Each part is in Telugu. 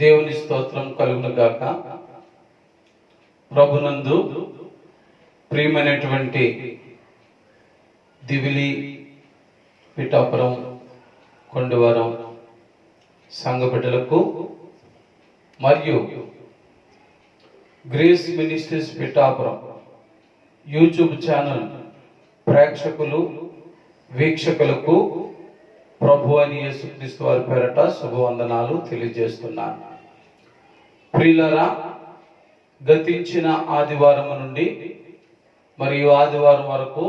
దేవుని స్తోత్రం కలుగును గాక. ప్రభునందు ప్రియమైనటువంటి దివిలి, పిఠాపురం, కొండవరం సంఘ బిడ్డలకు మరియు grace ministries Pithapuram YouTube channel ప్రేక్షకులు, వీక్షకులకు ప్రభు అని యేసుక్రీస్తు వారి పేరట శుభవందనాలు తెలియజేస్తున్నాను. ప్రియులారా, గతించిన ఆదివారం నుండి మరియు ఆదివారం వరకు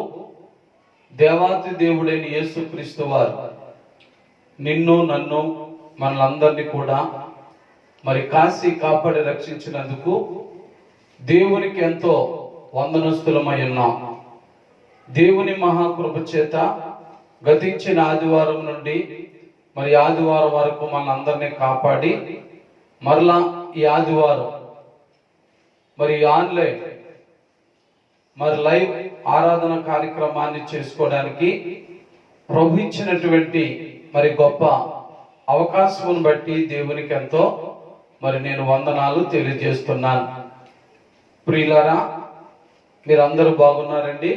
దేవాతి దేవుడైన యేసుక్రీస్తు వారు నిన్ను, నన్ను, మనలందరినీ కూడా కాసి కాపాడి రక్షించినందుకు దేవునికి ఎంతో వందనస్తులమై ఉన్నాం. దేవుని మహాకృప చేత గతించిన ఆదివారం నుండి ఆదివారం వరకు మనందరినీ కాపాడి మరలా ఈ ఆదివారం ఆన్లైన్ లైవ్ ఆరాధన కార్యక్రమాన్ని చేసుకోవడానికి ప్రభు ఇచ్చినటువంటి గొప్ప అవకాశమును బట్టి దేవునికి ఎంతో నేను వందనాలు తెలియజేస్తున్నాను. ప్రియులారా, మీరందరూ బాగున్నారండి.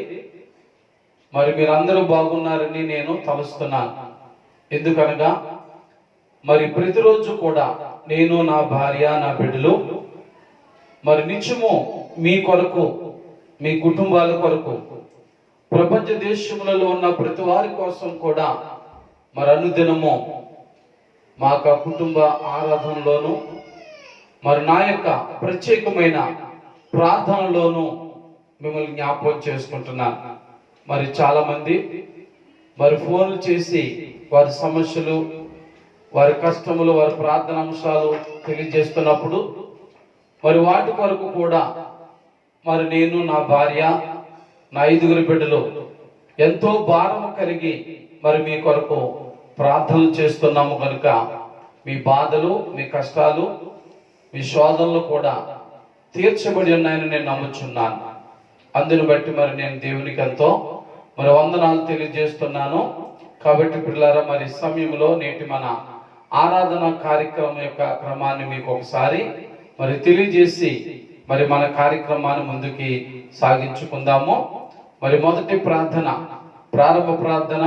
మీరందరూ బాగున్నారని నేను తలుస్తున్నాను. ఎందుకనగా ప్రతిరోజు కూడా నేను, నా భార్య, నా బిడ్డలు నిత్యము మీ కొరకు, మీ కుటుంబాల కొరకు, ప్రపంచ దేశములలో ఉన్న ప్రతి వారి కోసం కూడా అనుదినము మా కుటుంబ ఆరాధనలోను నా యొక్క ప్రత్యేకమైన ప్రార్థనలోను మిమ్మల్ని జ్ఞాపకం చేసుకుంటున్నాను. చాలా మంది ఫోన్లు చేసి వారి సమస్యలు, వారి కష్టములు, వారి ప్రార్థన అంశాలు తెలియజేస్తున్నప్పుడు వాటి కొరకు కూడా నేను, నా భార్య, నా 5 బిడ్డలు ఎంతో భారం కలిగి మీ కొరకు ప్రార్థనలు చేస్తున్నాము. కనుక మీ బాధలు, మీ కష్టాలు, మీ శోధనలు కూడా తీర్చబడి ఉన్నాయని నేను నమ్ముచున్నాను. అందుని బట్టి నేను దేవునికి ఎంతో వందనాలు తెలియజేస్తున్నాను. కాబట్టి పిల్లారా, సమయంలో నేటి మన ఆరాధన కార్యక్రమం యొక్క క్రమాన్ని మీకు ఒకసారి తెలియజేసి మన కార్యక్రమాన్ని ముందుకి సాగించుకుందాము. మొదటి ప్రార్థన, ప్రారంభ ప్రార్థన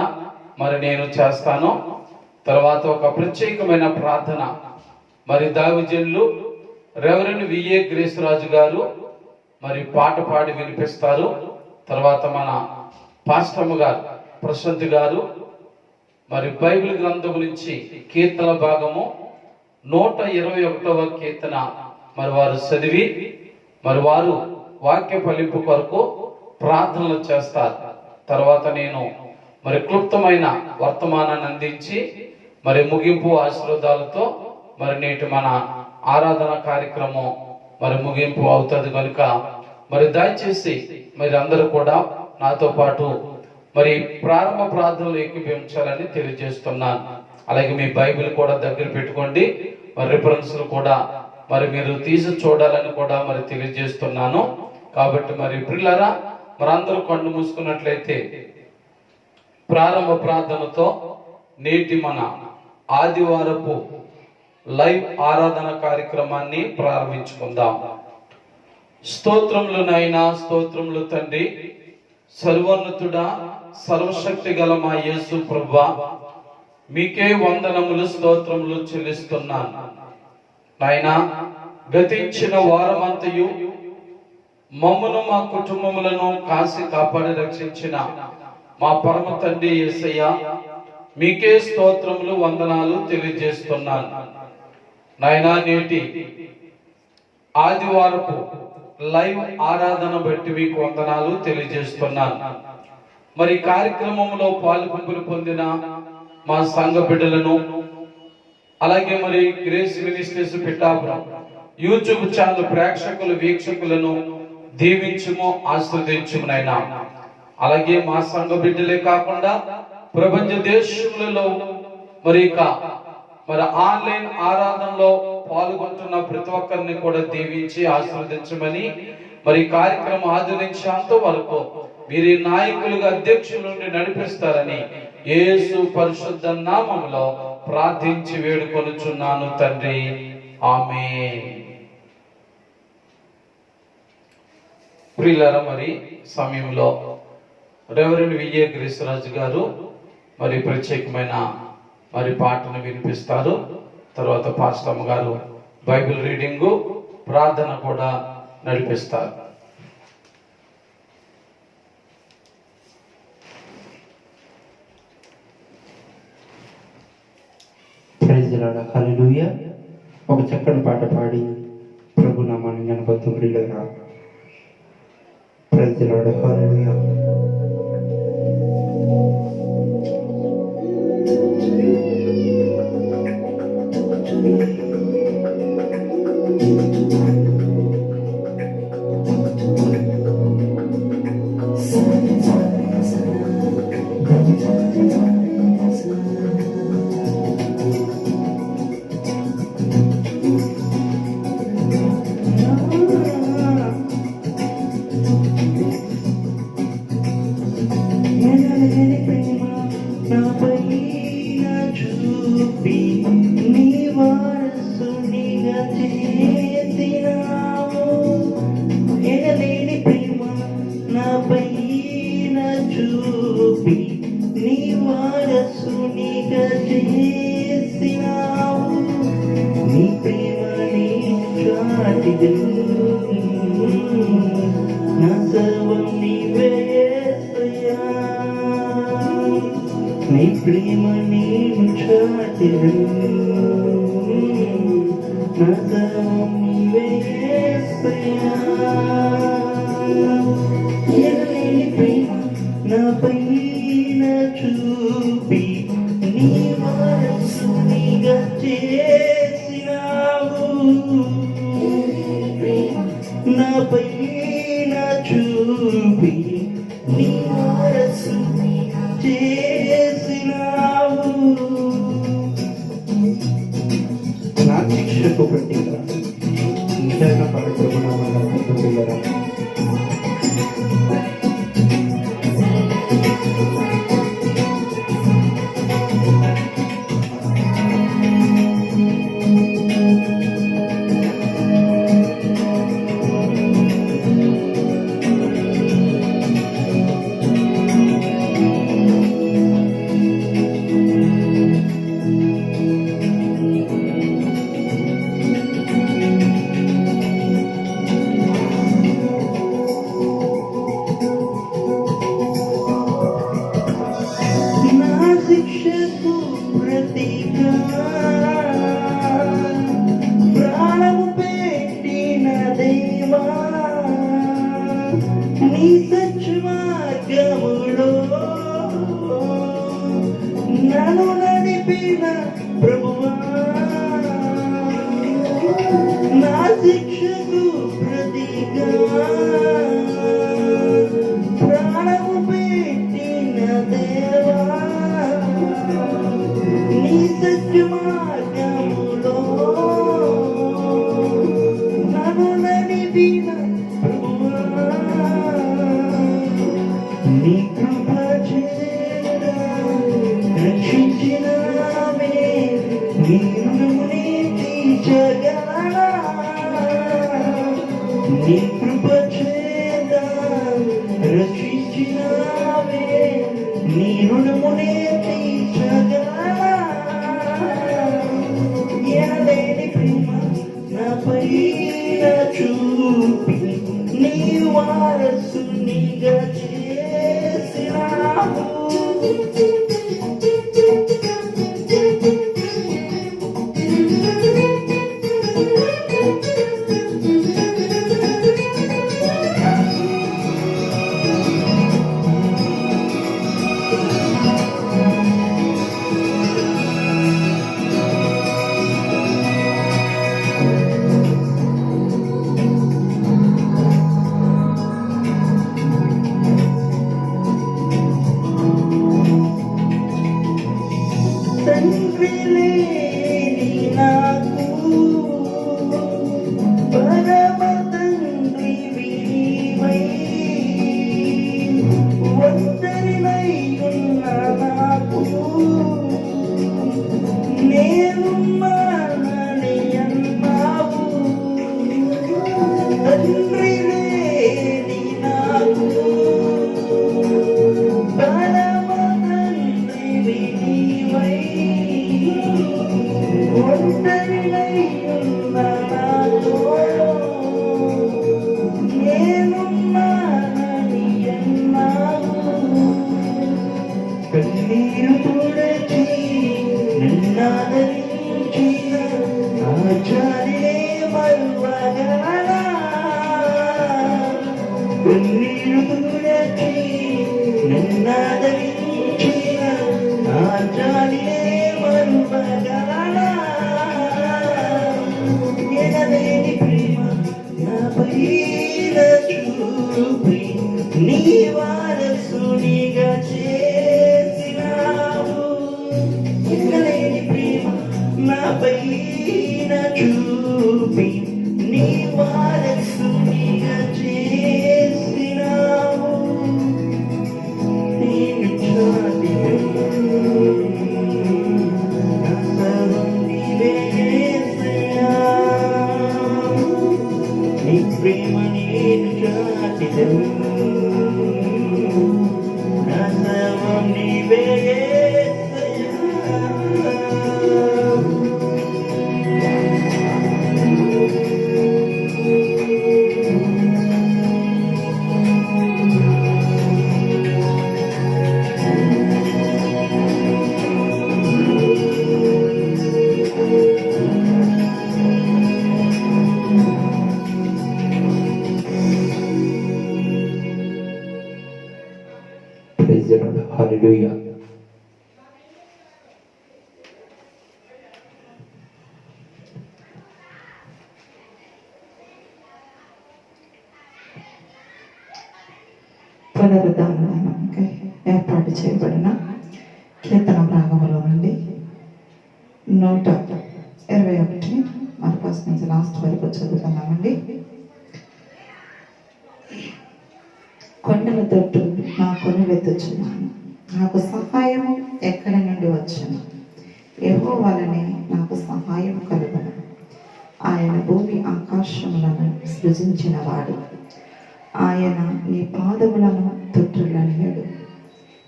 నేను చేస్తాను. తర్వాత ఒక ప్రత్యేకమైన ప్రార్థన దైవజనులు రెవరెండ్ విఏ గ్రేస్ రాజు గారు పాట పాడి వినిపిస్తారు. తర్వాత మన పాస్టమ్మ గారు, ప్రశాంత్ గారు బైబిల్ గ్రంథం నుంచి కీర్తన భాగము 121వ కీర్తన వారు చదివి వారు వాక్య ఫలింపు కొరకు ప్రార్థనలు చేస్తారు. తర్వాత నేను క్లుప్తమైన వర్తమానాన్ని అందించి ముగింపు ఆశీర్వాదాలతో నేటి మన ఆరాధన కార్యక్రమం ముగింపు అవుతుంది. కనుక దయచేసి అందరూ కూడా నాతో పాటు ప్రారంభ ప్రార్థనలు ఏకీభవించాలని తెలియజేస్తున్నాను. అలాగే మీ బైబిల్ కూడా దగ్గర పెట్టుకోండి. రిఫరెన్స్లు కూడా మీరు తీసి చూడాలని కూడా తెలియజేస్తున్నాను. కాబట్టి ప్రియులారా, అందరూ కళ్ళు మూసుకున్నట్లయితే ప్రారంభ ప్రార్థనతో నేటి మన ఆదివారపు లైవ్ ఆరాధన కార్యక్రమాన్ని ప్రారంభించుకుందాం. స్తోత్రములు నాయనా, స్తోత్రములు తండ్రి, సర్వోన్నతుడా, సర్వశక్తి గల మా యేసు ప్రభువా, మీకే వందనములు, స్తోత్రములు చెల్లిస్తున్నాను. నాయనా, గతించిన వారమంతయు మమ్మును, మా కుటుంబములను కాసి కాపాడి రక్షించిన మా పరమ తండ్రి యేసయ్య, మీకే స్తోత్రములు, వందనాలు తెలియజేస్తున్నాను. నాయనా, నేటి ఆదివారపు లైవ్ ఆరాధన బట్టి మీకు వందనాలు తెలియజేస్తున్నాను. కార్యక్రమంలో పాల్గొంపులు పొందిన మా సంఘ బిడ్డలను, అలాగే grace ministries Pithapuram YouTube channel ప్రేక్షకులు, వీక్షకులను దీవించుము, ఆశీర్వదించుము నాయనా. అలాగే మా సంఘ బిడ్డలే కాకుండా ప్రపంచ దేశములలో ఆన్లైన్ ఆరాధనలో పాల్గొంటున్న ప్రతి ఒక్కరిని కూడా దీవించి ఆశీర్వదించమని కార్యక్రమం ఆది నుంచి అంతవరకు మీరు నాయకులుగా, అధ్యక్షుల నుండి నడిపిస్తారని యేసు పరిశుద్ధ నామములో ప్రార్థించి వేడుకొనుచున్నాను తండ్రి. ఆమేన్. ప్రియులారా, మరి సమయంలో రెవరెండ్ విజయ గ్రీసరాజు గారు మరి ప్రత్యేకమైన మరి పాటను వినిపిస్తారు. తర్వాత పాస్టమ్ గారు బైబిల్ రీడింగు, ప్రార్థన కూడా నడిపిస్తారు. Praise the Lord. హల్లెలూయా. ఒక చక్కని పాట పాడి ప్రభు నామాన్ని గణపతులు. Praise the Lord. హల్లెలూయా. నీ ప్రేమ నేను చాటిదను, నా సర్వం నీవే యేసయ్యా. ఎనలేని ప్రేమ నాపై చూపి నీ వారసునిగా చేసినావు. నాపై చూపి నీ వారసునిగా చేసినావు. నా శిక్షకు పట్టిగా నిజంగా పవిత్రమైన పిల్లరా, శిక్షకు ప్రతిగా ప్రాణము పెట్టిన దేవా, నీ సత్య మార్గములో నన్ను నడిపిన ప్రభువా, నా శిక్షకు ప్రతిగా ప్రాణము పెట్టిన దేవా, నీ సత్య మార్గములో నన్ను నడిపిన ప్రభువా, నీ కృప చేత రక్షించినావే, నీ రుణముని తీర్చగలనా. నీ కృప చేత రక్షించినావే, నీ రుణముని తీర్చగలనా. ఎనలేని ప్రేమ నాపై చూపి నీ వారసునిగా చేసినావు. తండ్రి లేని నాకు పరమ తండ్రివి నీవై, ఒంటరినై ఉన్న నాకు నేనున్నానని అన్నా నన్నాదరించిన ఆ జాలినే మరువగలనా కన్నీరు తుడచి నన్నాదరించిన ఆ జాలినే మరువగలనా ఎనలేని ప్రేమ నాపై చూపి నీ వారసునిగా చేసినావు ఎనలేని ప్రేమ నాపై చూపి నీ వారసునిగా చేసినావు నేను నీ ప్రేమ నేను చాటిదను నా సర్వం నీవే యేసయ్యా ప్రైజ్ ది లార్డ్. హల్లెలూయా. పునరుద్ధారణకై ఏర్పాటు చేయబడిన కీర్తన భాగములో నుండి 121 మన ఫస్ట్ నుంచి లాస్ట్ వరకు చదువుతున్నామండి. కొండల తట్టు నా కొనువెత్తుచున్నాను, నాకు సహాయం ఎక్కడి నుండి వచ్చును? యెహోవానే నాకు సహాయం కలుగును. ఆయన భూమి ఆకాశములను సృజించినవాడు. ఆయన నీ పాదములను తొట్రులనియడు.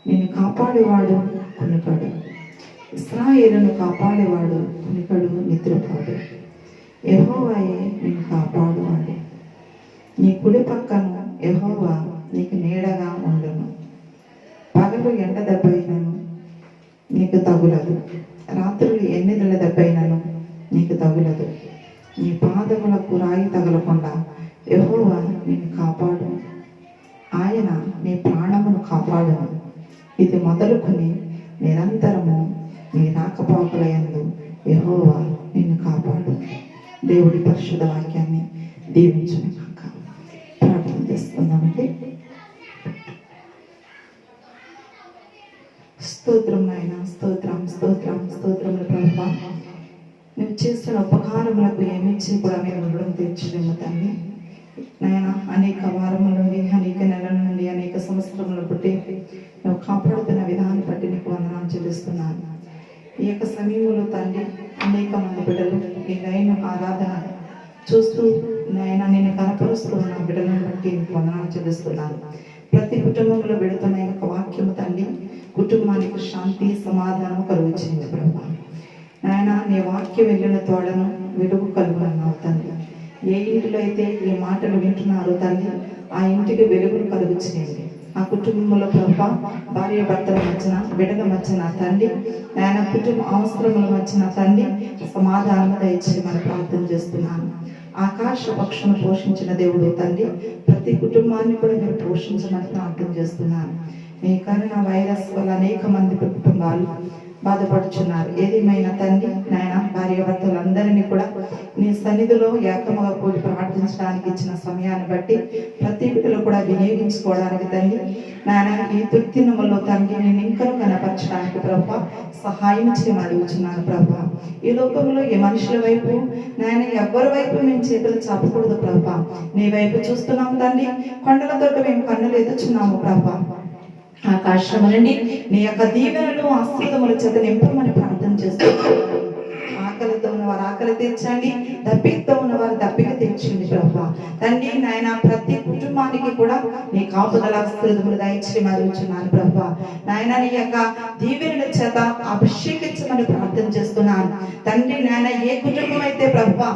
నిన్ను కాపాడేవాడు కునుకడు. ఇశ్రాయేలును కాపాడేవాడు కునుకడు, నిద్రపోడు. యెహోవాయే నిన్ను కాపాడువాడు. నీ కుడి పక్కన యెహోవా నీకు నీడగా ఉండును. పగలు ఎండ దెబ్బైనను నీకు తగులదు, రాత్రులు ఎన్నిదల దెబ్బైనను నీకు తగులదు. నీ పాదములకు రాయి తగలకుండా యెహోవా నిన్ను కాపాడు. ఆయన నీ ప్రాణమును కాపాడును. ఇది మొదలుకొని నిరంతరము నీ రాకపోకలయందు యెహోవా నిన్ను కాపాడు. దేవుడి పరిశుద్ధ వాక్యాన్ని దీవించును కాక. ప్రార్థన చేస్తున్నామండి. స్తోత్రం నాయన, స్తోత్రం స్తోత్రం స్తోత్రములు ప్రభువా. నువ్వు చేసిన ఉపకారములకు ఏమిచ్చి కూడా మేము రుణం తీర్చలేము తండ్రి. నాయన అనేక వారముల నుండి, అనేక నెలల నుండి, అనేక సంవత్సరముల బట్టి నువ్వు కాపాడుతున్న విధానం బట్టి నీకు వందనాలు చెల్లిస్తున్నాను. ఈ యొక్క సమయంలో తండ్రి అనేక మంది బిడ్డలు ఈ లైన్ ఆరాధన చూస్తూ నాయన నేను కనపరుస్తూ ఉన్న బిడ్డలను బట్టి నీకు వందనాలు చెల్లిస్తున్నాను. ప్రతి కుటుంబంలో పెడుతున్న ఈ యొక్క వాక్యము తండ్రి కుటుంబానికి శాంతి సమాధానం కలుగుచింది ప్రభా. నాయన నీ వాక్యం వెళ్ళిన తోడను వెలుగు కలుగునన్నావు తండ్రి. ఏ ఇంటిలో అయితే ఈ మాటలు వింటున్నారో తండ్రి ఆ ఇంటికి వెలుగును కలుగు చేయండి. ఆ కుటుంబంలో ప్రభా భార్య భర్తల మధ్యన, బిడ్డల మధ్యన తండ్రి నాయన కుటుంబ అవసరముల మధ్యన తండ్రి సమాధానం దయచేయమని ప్రార్థన చేస్తున్నాను. ఆకాశ పక్షులను పోషించిన దేవుడు తండ్రి ప్రతి కుటుంబాన్ని కూడా మీరు పోషించమని ప్రార్థన చేస్తున్నాను. ఈ కరోనా వైరస్ వల్ల అనేక మంది కుటుంబాలు బాధపడుచున్నారు. ఏదేమైనా తండ్రి నాయన భార్య భర్తలందరినీ కూడా నీ సన్నిధిలో ఏకముగా కూడి ప్రార్థించడానికి ఇచ్చిన సమయాన్ని బట్టి ప్రతి బిడ్డలు కూడా వినియోగించుకోవడానికి తండ్రి నాయన ఈ దుర్దినములో తండ్రి నేను ఇంకా కనపరచడానికి ప్రభా సహాయం చేయమని అడుగుచున్నాను ప్రభా. ఈ లోకంలో ఈ మనుషుల వైపు నాయన ఎవరి వైపు మేము చేతులు చాపకూడదు ప్రభా. నీ వైపు చూస్తున్నాము తండ్రి. కొండలతో మేము కన్నులు ఎదుచున్నాము ప్రభా. ఆకాశము నుండి నీ యొక్క దీవెనలు ఆశీర్వాదముల చేత నింపమని ప్రార్థన చేస్తున్నాను. ఆకలితో ఉన్నవారు ఆకలి తీర్చండి, దప్పికతో ఉన్నవారు దప్పిక తీర్చండి ప్రభా. తండ్రి నాయన ప్రతి కుటుంబానికి కూడా నీ కాపుదల ఆశీర్వాదములు దయచేయమని అడుగుచున్నాను ప్రభా. నాయన నీ యొక్క దీవెనల చేత అభిషేకించమని ప్రార్థన చేస్తున్నాను తండ్రి. నాయన ఏ కుటుంబం అయితే ప్రభా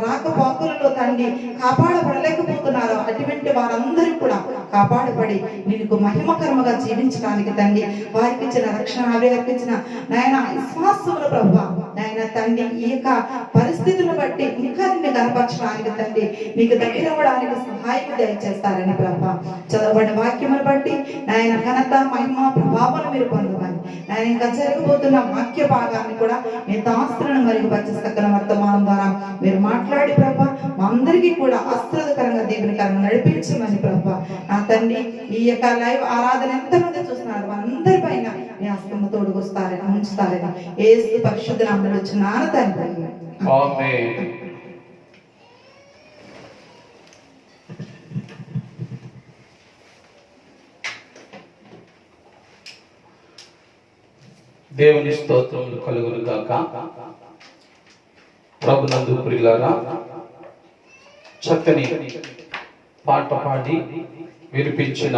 రాకపోకలలో తండ్రి కాపాడబడలేకపోతున్నారో అటువంటి వారందరూ కూడా కాపాడబడి నీకు మహిమకరముగా జీవించడానికి తండ్రి వారికి ఇచ్చిన రక్షణ, వారికి ఇచ్చిన నాయన విశ్వాసములు ప్రభా నాయన తండ్రి ఈ యొక్క పరిస్థితులను బట్టి ఇంకా నిన్ను కనపరచడానికి తండ్రి నీకు దగ్గర అవ్వడానికి సహాయం దయచేస్తారని ప్రభా. చదవబడిన వాక్యమును బట్టి నాయన ఘనత మహిమ ప్రభావం మీరు పొందమని నాయన ఇంకా జరగబోతున్న వాక్య భాగాన్ని కూడా మీ దాస్తులను మరుగుపరిచే సకల వర్తమానం ద్వారా మీరు మాట్లాడి ప్రభా మా అందరికీ కూడా ఆశీర్వాదకరంగా దేవునికరంగా నడిపించమని ప్రభా. నా తండ్రి ఈ యొక్క లైవ్ ఆరాధన ఎంతమంది చూస్తున్నారు అందరి పైన మీ హస్తము తోడుకొస్తారని ఉంచుతారని యేసు పరిశుద్ధ నామములో వచ్చున్నాను తండ్రి. ఆమేన్. దేవుని స్తోత్రములు కలుగును గాక. ప్రభునందు ప్రియులారా, చక్కని పాట పాడి వినిపించిన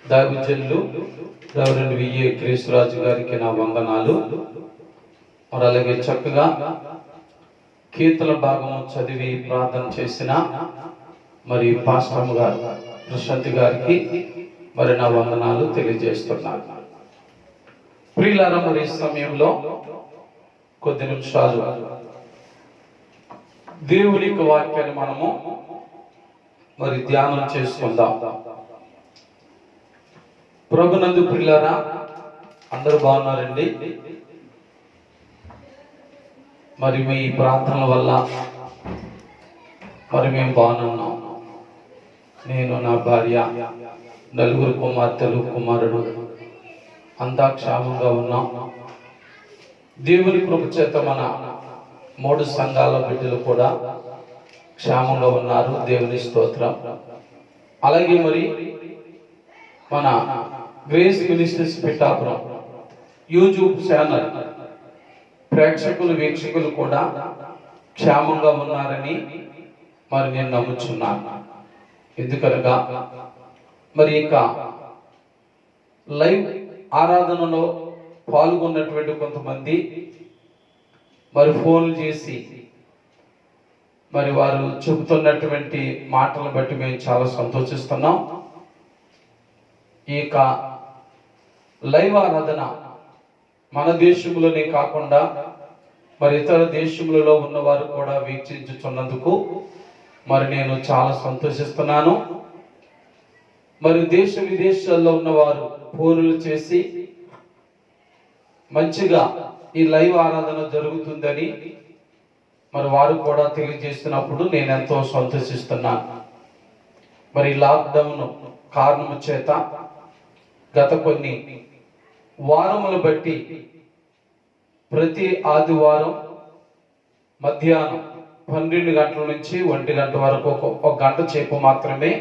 దైవజనులు రెవరెండ్ విఏ క్రీస్తురాజు గారికి నా వందనాలు. మరి అలాగే చక్కగా కీర్తన భాగము చదివి ప్రార్థన చేసిన మరి పాస్టర్ గారు ప్రశాంతి గారికి మరి నా వందనాలు తెలియజేస్తున్నాను. ప్రియులారా, మరి ఈ సమయంలో కొద్ది నిమిషాలు దేవుని యొక్క వాక్యాన్ని మనము మరి ధ్యానం చేసుకుందాం. ప్రభునందు ప్రియులారా, అందరూ బాగున్నారండి? మరి మీ ప్రార్థనల వల్ల మరి మేము బాగున్నాం. నేను, నా భార్య, నలుగురు కుమార్తెలు, కుమారుడు అంతా క్షేమంగా ఉన్నాం. దేవుని కృప చేత మన 3 సంఘాల బిడ్డలు కూడా క్షేమంగా ఉన్నారు. దేవుని స్తోత్రం. అలాగే మరి మన grace ministries Pithapuram YouTube channel ప్రేక్షకులు, వీక్షకులు కూడా క్షేమంగా ఉన్నారని మరి నేను నమ్ముచున్నాను. ఎందుకనగా మరి ఇక లైవ్ ఆరాధనలో పాల్గొన్నటువంటి కొంతమంది మరి ఫోన్లు చేసి మరి వారు చెబుతున్నటువంటి మాటలను బట్టి మేము చాలా సంతోషిస్తున్నాం. ఈ యొక్క లైవ్ ఆరాధన మన దేశంలోనే కాకుండా మరి ఇతర దేశములలో ఉన్నవారు కూడా వీక్షించుచున్నందుకు మరి నేను చాలా సంతోషిస్తున్నాను. మరి దేశ విదేశాల్లో ఉన్నవారు ఫోన్లు చేసి మంచిగా ఈ లైవ్ ఆరాధన జరుగుతుందని మరి వారు కూడా తెలియజేస్తున్నప్పుడు నేను ఎంతో సంతోషిస్తున్నాను. మరి లాక్డౌన్ కారణము చేత గత కొన్ని వారములు బట్టి ప్రతి ఆదివారం మధ్యాహ్నం 12 గంటల నుంచి 1 గంట వరకు ఒక గంట సేపు మాత్రమే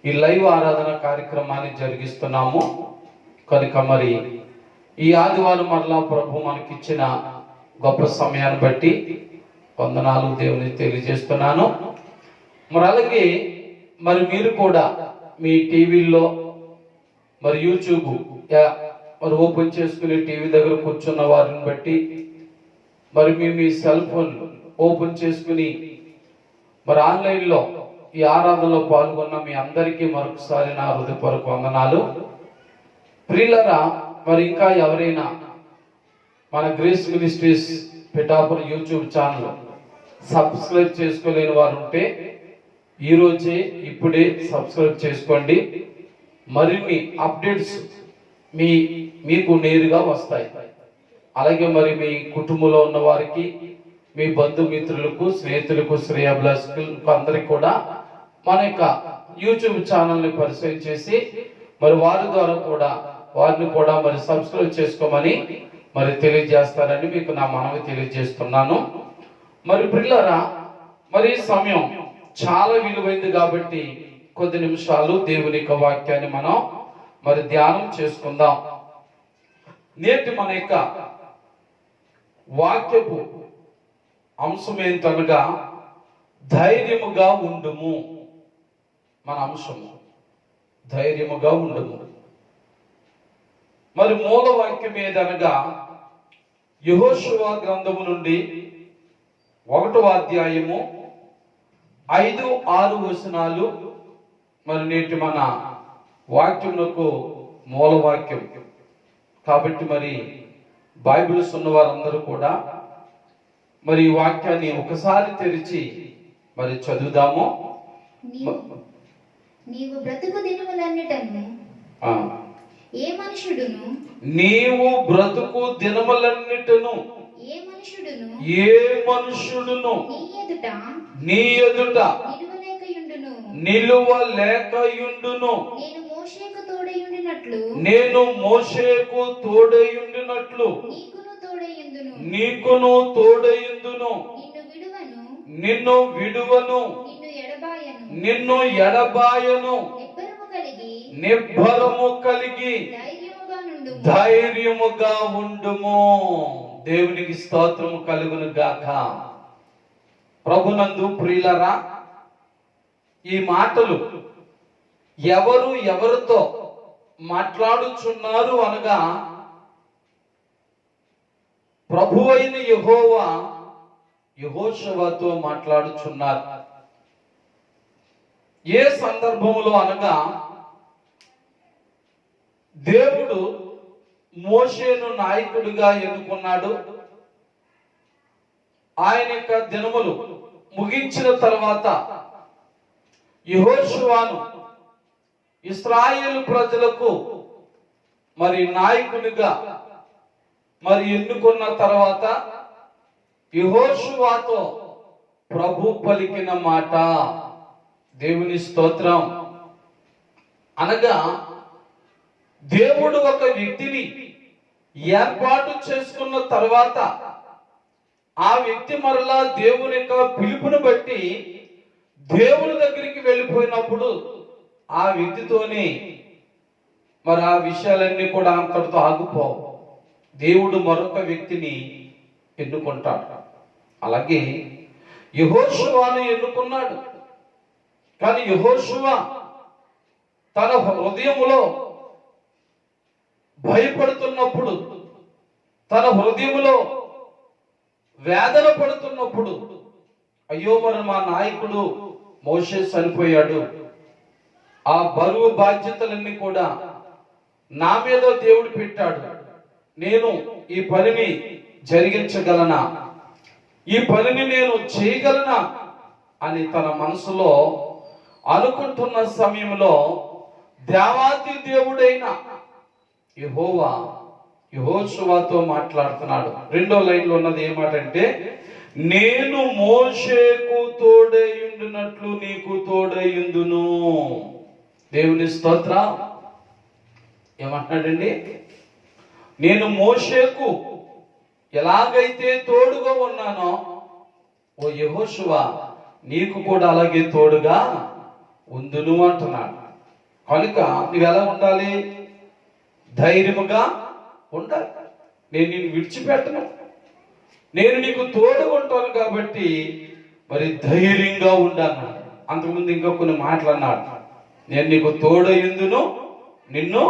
ఈ లైవ్ ఆరాధన కార్యక్రమాన్ని జరిగిస్తున్నాము. కనుక మరి ఈ ఆదివారం మరలా ప్రభు మనకిచ్చిన గొప్ప సమయాన్ని బట్టి వందనాలు దేవుని తెలియజేస్తున్నాను. మరి అలాగే మరి మీరు కూడా మీ టీవీల్లో మరి యూట్యూబ్ మరి ఓపెన్ చేసుకుని టీవీ దగ్గర కూర్చున్న వారిని బట్టి మరి మీ సెల్ ఫోన్ ఓపెన్ చేసుకుని మరి ఆన్లైన్లో ఈ ఆరాధనలో పాల్గొన్న మీ అందరికీ మరొకసారి నా హృదయపూర్వక వందనాలు. ప్రియులారా, మరి ఇంకా ఎవరైనా మన grace ministries Pithapuram YouTube channel subscribe చేసుకోలేని వారు ఉంటే ఈరోజే ఇప్పుడే సబ్స్క్రైబ్ చేసుకోండి. మరిన్ని అప్డేట్స్ మీకు నేరుగా వస్తాయి. అలాగే మరి మీ కుటుంబంలో ఉన్న వారికి, మీ బంధుమిత్రులకు, స్నేహితులకు, శ్రేయాభిలాషులకు అందరికి కూడా మన యొక్క యూట్యూబ్ ఛానల్ని పరిచయం చేసి మరి వారి ద్వారా కూడా వారిని కూడా మరి సబ్స్క్రైబ్ చేసుకోమని మరి తెలియజేస్తారని మీకు నా మనవి తెలియజేస్తున్నాను. మరి ప్రియులారా, మరి సమయం చాలా విలువైంది కాబట్టి కొద్ది నిమిషాలు దేవుని యొక్క వాక్యాన్ని మనం మరి ధ్యానం చేసుకుందాం. నేటి మన యొక్క వాక్యపు అంశం ఏంటనగా ధైర్యముగా ఉండుము. మన అంశము ధైర్యముగా ఉండుము. మరి మూల వాక్యం ఏదనగా యెహోషువ గ్రంథము నుండి 1వ అధ్యాయము 5-6 వచనాలు మరి నేటి మన వాక్యమునకు మూల వాక్యం కాబట్టి మరి బైబిల్స్ ఉన్న వారందరూ కూడా మరి ఈ వాక్యాన్ని ఒకసారి తెరిచి మరి చదువుదాము. నీవు బ్రతుకు దినములన్నిటను ఆ, ఏ మనుషుడును నీవు బ్రతుకు దినములన్నిటను ఏ మనుషుడును ఏ మనుషుడును నీ ఎదుట నిలువలేకయుండును నేను మోషేకు తోడయుండినట్లు నీకును తోడయుందును నిన్ను విడువను నిన్ను ఎడబాయను నిబ్బరము కలిగి ధైర్యముగా ఉండుము. దేవునికి స్తోత్రము కలుగును గాక. ప్రభునందు ప్రియులరా, ఈ మాటలు ఎవరు ఎవరితో మాట్లాడుచున్నారు అనగా ప్రభువైన యెహోవా యెహోషువతో మాట్లాడుచున్నారు. ఏ సందర్భంలో అనగా దేవుడు మోషేను నాయకుడిగా ఎన్నుకున్నాడు. ఆయన యొక్క దినములు ముగించిన తర్వాత యెహోషువను ఇశ్రాయేలు ప్రజలకు మరి నాయకునిగా మరి ఎన్నుకున్న తర్వాత యెహోషువతో ప్రభు పలికిన మాట, దేవుని స్తోత్రం, అనగా దేవుడు ఒక వ్యక్తిని ఏర్పాటు చేసుకున్న తర్వాత ఆ వ్యక్తి మరలా దేవుని యొక్క పిలుపుని బట్టి దేవుని దగ్గరికి వెళ్ళిపోయినప్పుడు ఆ వ్యక్తితోనే మరి ఆ విషయాలన్నీ కూడా అంతటితో ఆగిపోవు. దేవుడు మరొక వ్యక్తిని ఎన్నుకుంటాడు. అలాగే యెహోషువను ఎన్నుకున్నాడు. కానీ యెహోషువ తన హృదయములో భయపడుతున్నప్పుడు, తన హృదయములో వేదన పడుతున్నప్పుడు, అయ్యో మరి మా నాయకుడు మోషే చనిపోయాడు, ఆ బరువు బాధ్యతలన్నీ కూడా నా మీద దేవుడు పెట్టాడు, నేను ఈ పనిని జరిగించగలనా, ఈ పనిని నేను చేయగలనా అని తన మనసులో అనుకుంటున్న సమయంలో దేవాది దేవుడైన యెహోవా యెహోషువతో మాట్లాడుతున్నాడు. రెండో లైన్లో ఉన్నది ఏమాటంటే, నేను మోషేకు తోడైయుండునట్లు నీకు తోడైయుందును. దేవుని స్తోత్రం. ఏమంటున్నాడండి? నేను మోషేకు ఎలాగైతే తోడుగా ఉన్నానో ఓ యెహోషువ నీకు కూడా అలాగే తోడుగా ఉందును అంటున్నాడు. కనుక నువ్వు ఎలా ఉండాలి? ధైర్యముగా ఉండాలి. నేను నిన్ను విడిచిపెట్టను, నేను నీకు తోడుగా ఉంటాను కాబట్టి మరి ధైర్యంగా ఉండాను. అంతకుముందు ఇంకా కొన్ని మాటలు అన్నాడు, నేను నీకు తోడయుందును, నిన్ను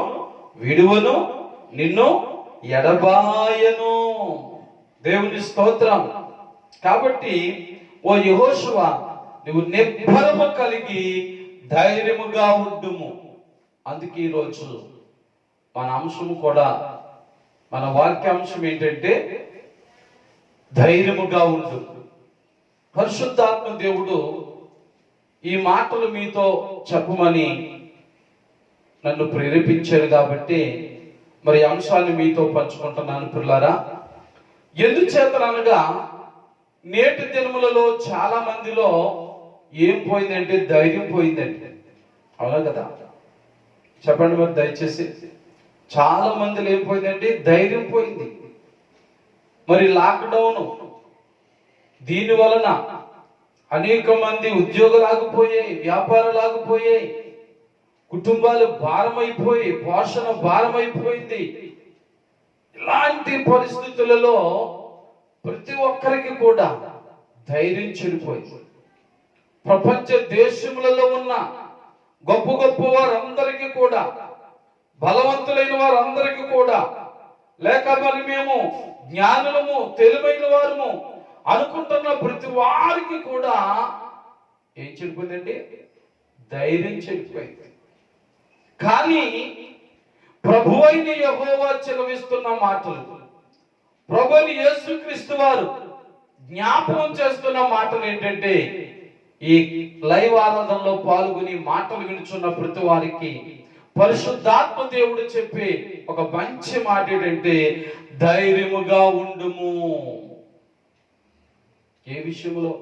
విడువను, నిన్ను ఎడబాయను. దేవుని స్తోత్రం. కాబట్టి ఓ యెహోషువ నువ్వు నిబ్బరము కలిగి ధైర్యముగా ఉండుము. అందుకే ఈరోజు మన అంశము కూడా, మన వాక్యాంశం ఏంటంటే ధైర్యముగా ఉండు. పరిశుద్ధాత్మ దేవుడు ఈ మాటలు మీతో చెప్పమని నన్ను ప్రేరేపించారు కాబట్టి మరి అంశాన్ని మీతో పంచుకుంటున్నాను పిల్లారా. ఎందుచేతనగా నేటి దినములలో చాలా మందిలో ఏం పోయిందంటే ధైర్యం పోయిందంటే, అవునా కదా? చెప్పండి మరి దయచేసి. చాలా మందిలో ఏం పోయిందంటే ధైర్యం పోయింది. మరి లాక్డౌన్ దీని వలన అనేక మంది ఉద్యోగాలు ఆగిపోయాయి, వ్యాపారాలు ఆగిపోయాయి, కుటుంబాలు భారమైపోయి, పోషణ భారమైపోయింది. ఇలాంటి పరిస్థితులలో ప్రతి ఒక్కరికి కూడా ధైర్యం చెడిపోయింది. ప్రపంచ దేశములలో ఉన్న గొప్ప గొప్ప వారందరికీ కూడా, బలవంతులైన వారందరికీ కూడా, లేక మరి మేము జ్ఞానులము తెలివైన వారము అనుకుంటున్న ప్రతి వారికి కూడా ఏం చెడిపోయిందండి? ధైర్యం చెడిపోయింది. కానీ ప్రభువైన యెహోవా చెలవిస్తున్న మాటలు, ప్రభుని యేసుక్రీస్తు వారు జ్ఞాపకం చేస్తున్న మాటలు ఏంటంటే, ఈ లైవ్ ఆరాధనలో పాల్గొని మాటలు వినుచున్న ప్రతి వారికి పరిశుద్ధాత్మ దేవుడు చెప్పే ఒక మంచి మాట ఏంటంటే, ధైర్యముగా ఉండుము. ఏ విషయంలో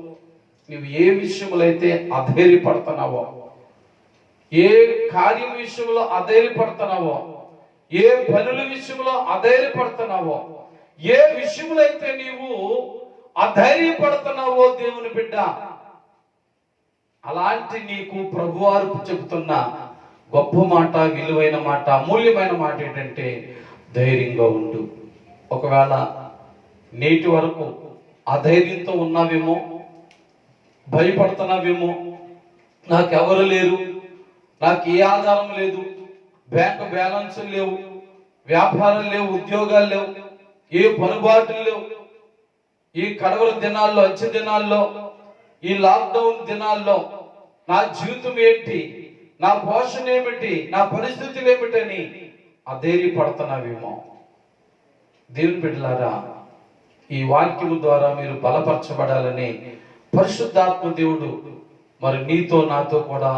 నువ్వు ఏ విషయంలో అయితే అధైర్యపడుతున్నావో, ఏ కార్యం విషయంలో అధైర్యపడుతున్నావో, ఏ పనుల విషయంలో అధైర్యపడుతున్నావో, ఏ విషయంలో అయితే నీవు అధైర్యపడుతున్నావో దేవుని బిడ్డ, అలాంటి నీకు ప్రభువారు చెబుతున్న గొప్ప మాట, విలువైన మాట, అమూల్యమైన మాట ఏంటంటే ధైర్యంగా ఉండు. ఒకవేళ నేటి వరకు అధైర్యంతో ఉన్నావేమో, భయపడుతున్నావేమో, నాకెవరు లేరు, నాకు ఏ ఆధారం లేదు, బ్యాంకు బ్యాలెన్స్ లేవు, వ్యాపారం లేవు, ఉద్యోగాలు లేవు, ఏ పనుబాటులు లేవు, ఈ కడవల దినాల్లో, అంచె దినాల్లో, ఈ లాక్డౌన్ దినాల్లో నా జీవితం ఏంటి, నా పోషణ ఏమిటి, నా పరిస్థితులు ఏమిటని అధైర్యపడుతున్నావేమో. దేవుని బిడ్డలారా, ఈ వాక్యము ద్వారా మీరు బలపరచబడాలని పరిశుద్ధాత్మ దేవుడు మరి నీతో నాతో కూడా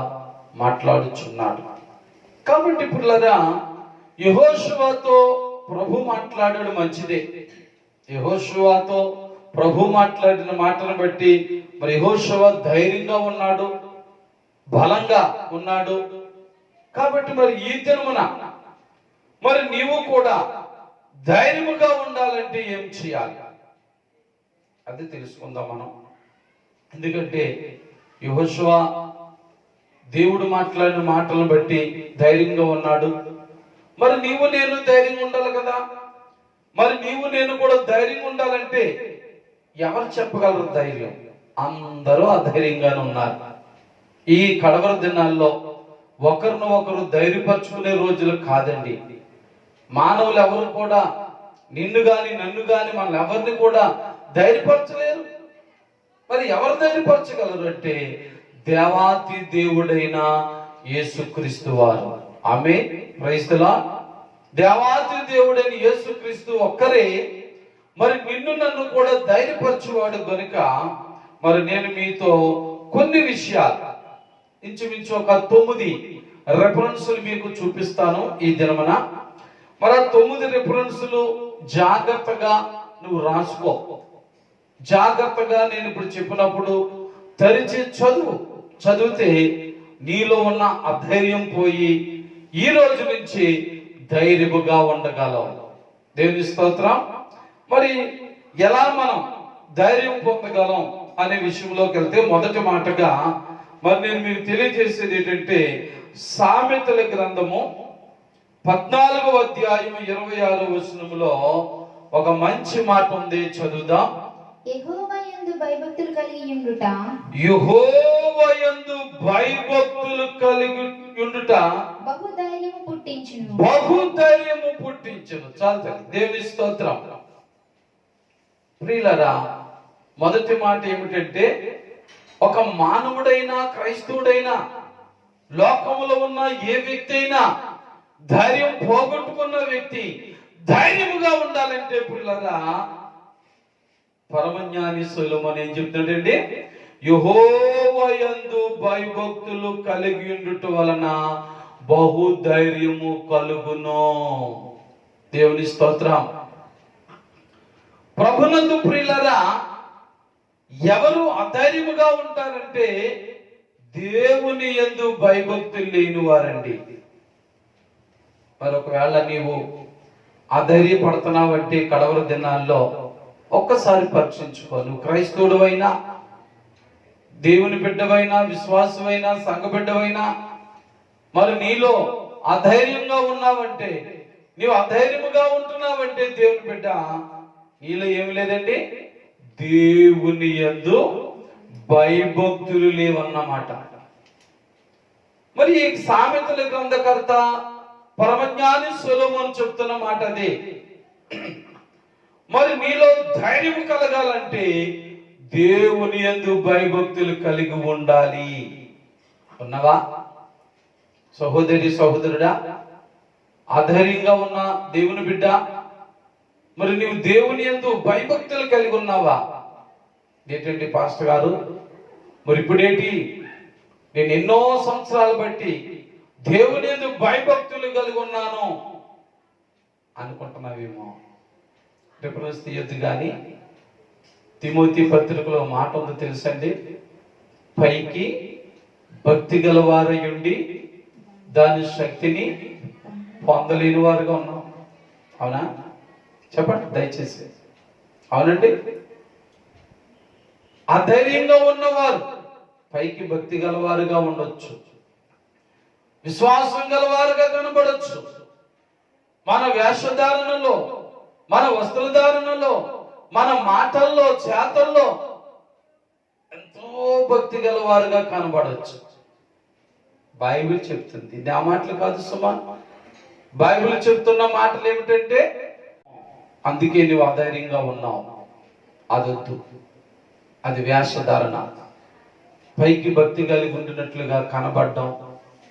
మాట్లాడుచున్నాడు. కాబట్టి పిల్లరా, యెహోషువతో ప్రభు మాట్లాడాడు, మంచిదే. యెహోషువతో ప్రభు మాట్లాడిన మాటను బట్టి మరి యెహోషువ ధైర్యంగా ఉన్నాడు, బలంగా ఉన్నాడు. కాబట్టి మరి ఈ దినమున మరి నీవు కూడా ధైర్యముగా ఉండాలంటే ఏం చేయాలి అది తెలుసుకుందాం మనం. ఎందుకంటే యెహోషువ దేవుడు మాట్లాడిన మాటలను బట్టి ధైర్యంగా ఉన్నాడు. మరి నీవు నేను ధైర్యంగా ఉండాలి కదా. మరి నీవు నేను కూడా ధైర్యంగా ఉండాలంటే ఎవరు చెప్పగలరు ధైర్యం? అందరూ అధైర్యంగానే ఉన్నారు. ఈ కడవర దినాల్లో ఒకరిని ఒకరు ధైర్యపరచుకునే రోజులు కాదండి. మానవులు ఎవరు కూడా నిన్ను గాని నన్ను గాని మన ఎవరిని కూడా ధైర్యపరచలేరు. మరి ఎవరు ధైర్యపరచగలరు అంటే దేవాతి దేవుడైన యేసుక్రీస్తు వారు. ఆమేన్, ప్రైజ్ ది లార్డ్. దేవాతి దేవుడైన యేసుక్రీస్తు ఒక్కరే మరి నిన్ను నన్ను కూడా ధైర్యపరచువాడు గనుక మరి నేను మీతో కొన్ని విషయాలు ఇంచుమించు ఒక 9 రెఫరెన్సులు మీకు చూపిస్తాను ఈ దినమున. మరి 9 రెఫరెన్సులు జాగ్రత్తగా నువ్వు రాసుకో. జాగ్రత్తగా నేను ఇప్పుడు చెప్పినప్పుడు తెరిచి చదివితే నీలో ఉన్న అధైర్యం పోయి ఈ రోజు నుంచి ధైర్యముగా ఉండగలవు. దేవుని స్తోత్రం. మరి ఎలా మనం ధైర్యం పొందగలం అనే విషయంలోకి వెళ్తే మొదటి మాటగా మరి నేను మీకు తెలియజేసేది ఏంటంటే సామెతల గ్రంథము 14వ అధ్యాయం 26వ వచనములో ఒక మంచి మాట ఉంది, చదువుదాం. యెహోవా యందు భయభక్తులు కలిగి ఉండుట, యెహోవా యందు భయభక్తులు కలిగి ఉండుట బహుధైర్యము పుట్టించును. బహుధైర్యము పుట్టించును. చాలు, దేవుని స్తోత్రం. ప్రియులారా, మొదటి మాట ఏమిటంటే ఒక మానవుడైనా క్రైస్తవుడైనా లోకములో ఉన్న ఏ వ్యక్తి అయినా ధైర్యం పోగొట్టుకున్న వ్యక్తి ధైర్యముగా ఉండాలంటే ప్రియులారా పరమజ్ఞాని సొలొమోను ఏం చెప్తాడంటే యెహోవా యందు భయభక్తులు కలిగి ఉండుట వలన బహుధైర్యము కలుగును. దేవుని స్తోత్రం. ప్రభునందు ప్రియులారా ఎవరు అధైర్యముగా ఉంటారంటే దేవుని యందు భయభక్తులు లేని వారండి. మరి ఒకవేళ నీవు అధైర్యపడుతున్నావంటే కడవర దినాల్లో ఒక్కసారి పరీక్షించుకో. నువ్వు క్రైస్తవుడు అయినా, దేవుని బిడ్డవైనా, విశ్వాసమైనా, సంఘ బిడ్డవైనా మరి నీలో అధైర్యంగా ఉన్నావంటే, నీవు అధైర్యముగా ఉంటున్నావంటే దేవుని బిడ్డ నీలో ఏమి లేదండి, దేవుని యందు భయభక్తులు లేవన్నమాట. మరి ఈ సామెతల గ్రంథకర్త పరమజ్ఞాని సొలొమోను చెప్తున్న మాట అదే. మరి నీలో ధైర్యం కలగాలంటే దేవుని యందు భయభక్తులు కలిగి ఉండాలి. ఉన్నావా సహోదరి సహోదరుడా? అధైర్యంగా ఉన్న దేవుని బిడ్డ మరి నీవు దేవుని యందు భయభక్తులు కలిగి ఉన్నావా? ఏంటండి పాస్టర్ గారు, మరి ఇప్పుడేంటి, నేను ఎన్నో సంవత్సరాలు బట్టి దేవుని యందు భయభక్తులు కలిగి ఉన్నాను అనుకుంటున్నావేమో. రిఫరెన్స్ తీయొద్దు కానీ తిమోతి పత్రికలో మాట ఉందో తెలుసండి, పైకి భక్తి గలవారయుండి దాని శక్తిని పొందలేని వారుగా ఉన్నాం. అవునా? చెప్పండి దయచేసి. అవునండి. అధైర్యంగా ఉన్నవారు పైకి భక్తి గలవారుగా ఉండొచ్చు, విశ్వాసం గలవారుగా కనబడొచ్చు. మన వేషధారణలో, మన వస్త్రధారణలో, మన మాటల్లో, చేతల్లో ఎంతో భక్తి గలవారుగా కనబడొచ్చు. బైబిల్ చెప్తుంది, ఇది ఆ మాటలు కాదు సుమా. బైబిల్ చెప్తున్న మాటలు ఏమిటంటే, అందుకే నువ్వు అధైర్యంగా ఉన్నావు. అదొద్దు, అది వేషధారణ. పైకి భక్తి కలిగి ఉండినట్లుగా కనబడడం,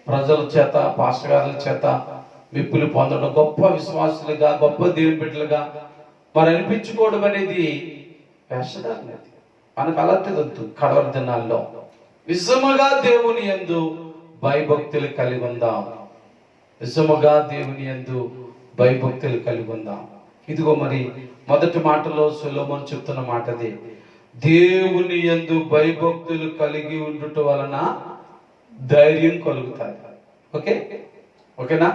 ప్రజల చేత, పాస్టర్ గారుల చేత మెప్పులు పొందడం, గొప్ప విశ్వాసులుగా, గొప్ప దేవుని బిడ్డలుగా మరి అనిపించుకోవడం అనేది వేషధారణ. మనకు అలాంటిది వద్దు. కడవరి దినాల్లో నిజముగా దేవుని యందు భయభక్తులు కలిగి ఉందాం. నిజముగా దేవుని యందు భయభక్తులు కలిగి ఉందాం. ఇదిగో మరి మొదటి మాటలో సొలొమోను చెప్తున్న మాటది, దేవుని యందు భయభక్తులు కలిగి ఉండుట వలన ధైర్యం కలుగుతాయి. ఓకేనా?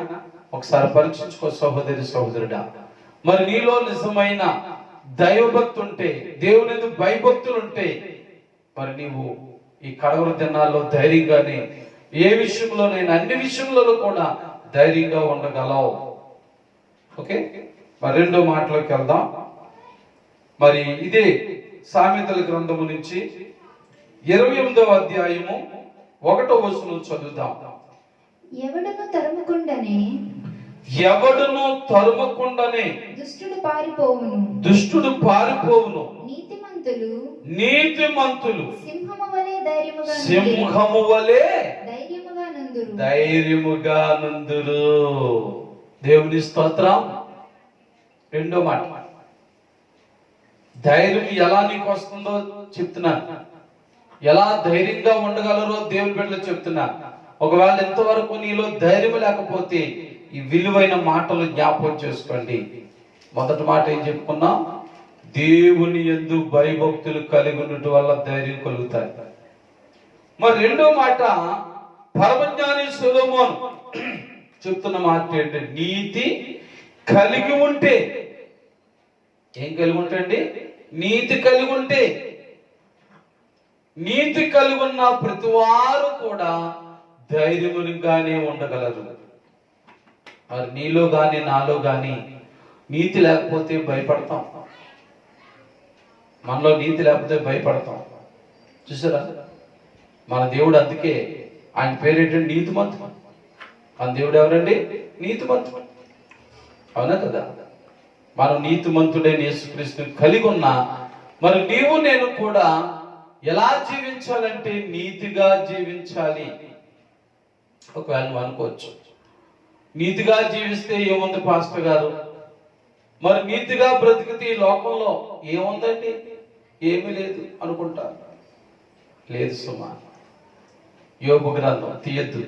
ఒకసారి పరీక్షించుకో సహోదరి సహోదరుడా. మరి నీలో నిజమైన దైవభక్తి ఉంటే, దేవుని యందు భయభక్తులు ఉంటే, మరి నీవు ఈ కడవరి దినాల్లో ధైర్యంగానే ఏ విషయంలోనైనా, అన్ని విషయంలో కూడా ధైర్యంగా ఉండగలవు. ఓకే, మరి రెండో మాటలోకి వెళ్దాం. మరి ఇదే సామెతల గ్రంథము నుంచి 28వ అధ్యాయము 1వ వచనం చదువుదాం. ఎవడును తరుముకుండనే దుష్టుడు పారిపోవును, నీతిమంతులు సింహము వలె ధైర్యముగా నుందురు. దేవుని స్తోత్రం. రెండో మాట, ధైర్యం ఎలా నీకు వస్తుందో చెప్తున్నాను, ఎలా ధైర్యంగా ఉండగలరో దేవుని బిడ్డలు చెప్తున్నా. ఒకవేళ ఎంతవరకు నీలో ధైర్యం లేకపోతే ఈ విలువైన మాటలు జ్ఞాపకం చేసుకోండి. మొదటి మాట ఏం చెప్పుకున్నాం? దేవుని యందు భయభక్తులు కలిగి ఉండటం వల్ల ధైర్యం కలుగుతాయి. మరి రెండో మాట, పరమజ్ఞాని సొలొమోను చెప్తున్న మాట ఏంటంటే, నీతి కలిగి ఉంటే. ఏం కలిగి ఉంటండి? నీతి కలిగి ఉంటే. నీతి కలిగి ఉన్న ప్రతి వారు కూడా ధైర్యముగానే ఉండగలరు. మరి నీలో గాని నాలో గాని నీతి లేకపోతే భయపడతాం. మనలో నీతి లేకపోతే భయపడతాం. చూసారా? మన దేవుడు, అందుకే ఆయన పేరేంటంటే నీతిమంతుడు. మన దేవుడు ఎవరండి? నీతిమంతుడు. అవునా కదా? మనం నీతిమంతుడైన యేసుక్రీస్తుని కలిగి ఉన్నా, మరి నీవు నేను కూడా ఎలా జీవించాలంటే నీతిగా జీవించాలి. ఒకవేళ నువ్వు అనుకోవచ్చు, నీతిగా జీవిస్తే ఏముంది పాస్టర్ గారు, మరి నీతిగా బ్రతికితే ఈ లోకంలో ఏముందండి, ఏమీ లేదు అనుకుంటారు. లేదు సుమా. యోబు గ్రంథం తీయద్దు,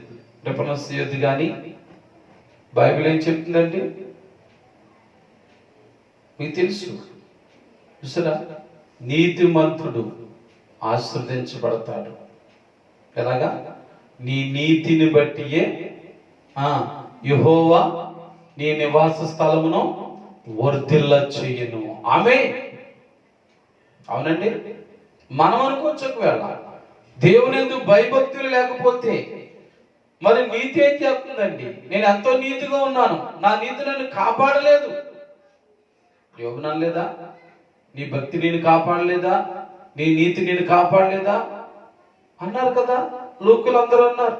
రిఫరెన్స్ తీయద్దు, కానీ బైబిల్ ఏం చెప్తుందండి మీకు తెలుసు. చూసారా? నీతిమంతుడు ఆశీర్వదించబడతాడు. ఎలాగా? నీ నీతిని బట్టియే యెహోవా నీ నివాస స్థలమును వర్ధిల్ల చెయ్యను. ఆమేన్. అవునండి. మనం అనుకోవచ్చు, ఒకవేళ దేవుని యందు భయభక్తులు లేకపోతే మరి నీతి ఏం చెప్తుందండి? నేను ఎంతో నీతిగా ఉన్నాను, నా నీతి నన్ను కాపాడలేదు. యోబు అనలేదా? నీ భక్తి నేను కాపాడలేదా, నీ నీతి నేను కాపాడలేదా అన్నారు కదా. లోకులందరూ అన్నారు,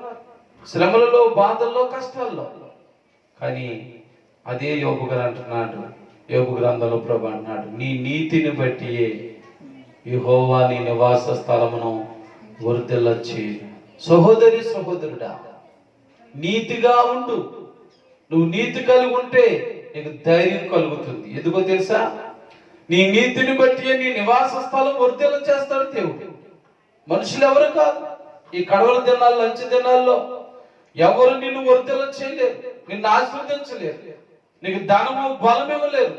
శ్రమలలో, బాధల్లో, కష్టాల్లో. కానీ అదే యోబు గారు అంటున్నాడు, యోబు గ్రంథంలో ప్రభు అన్నాడు, నీ నీతిని బట్టి యెహోవా నీ నివాస స్థలమును వర్ధిల్ల చేయు. సహోదరి సహోదరుడా, నీతిగా ఉండు. నువ్వు నీతి కలిగి ఉంటే నీకు ధైర్యం కలుగుతుంది. ఎందుకో తెలుసా? నీ నీతిని బట్టి నీ నివాస స్థలం వర్ధిల్ల చేస్తాడు దేవుడు. మనుషులు ఎవరు కాదు. ఈ కడవల దినాల్లో, అంచె దినాల్లో ఎవరు నిన్ను వర్ధిల్ల చేయలేరు, నిన్ను ఆశీర్వదించలేరు, నీకు ధనము బలం ఇవ్వలేరు.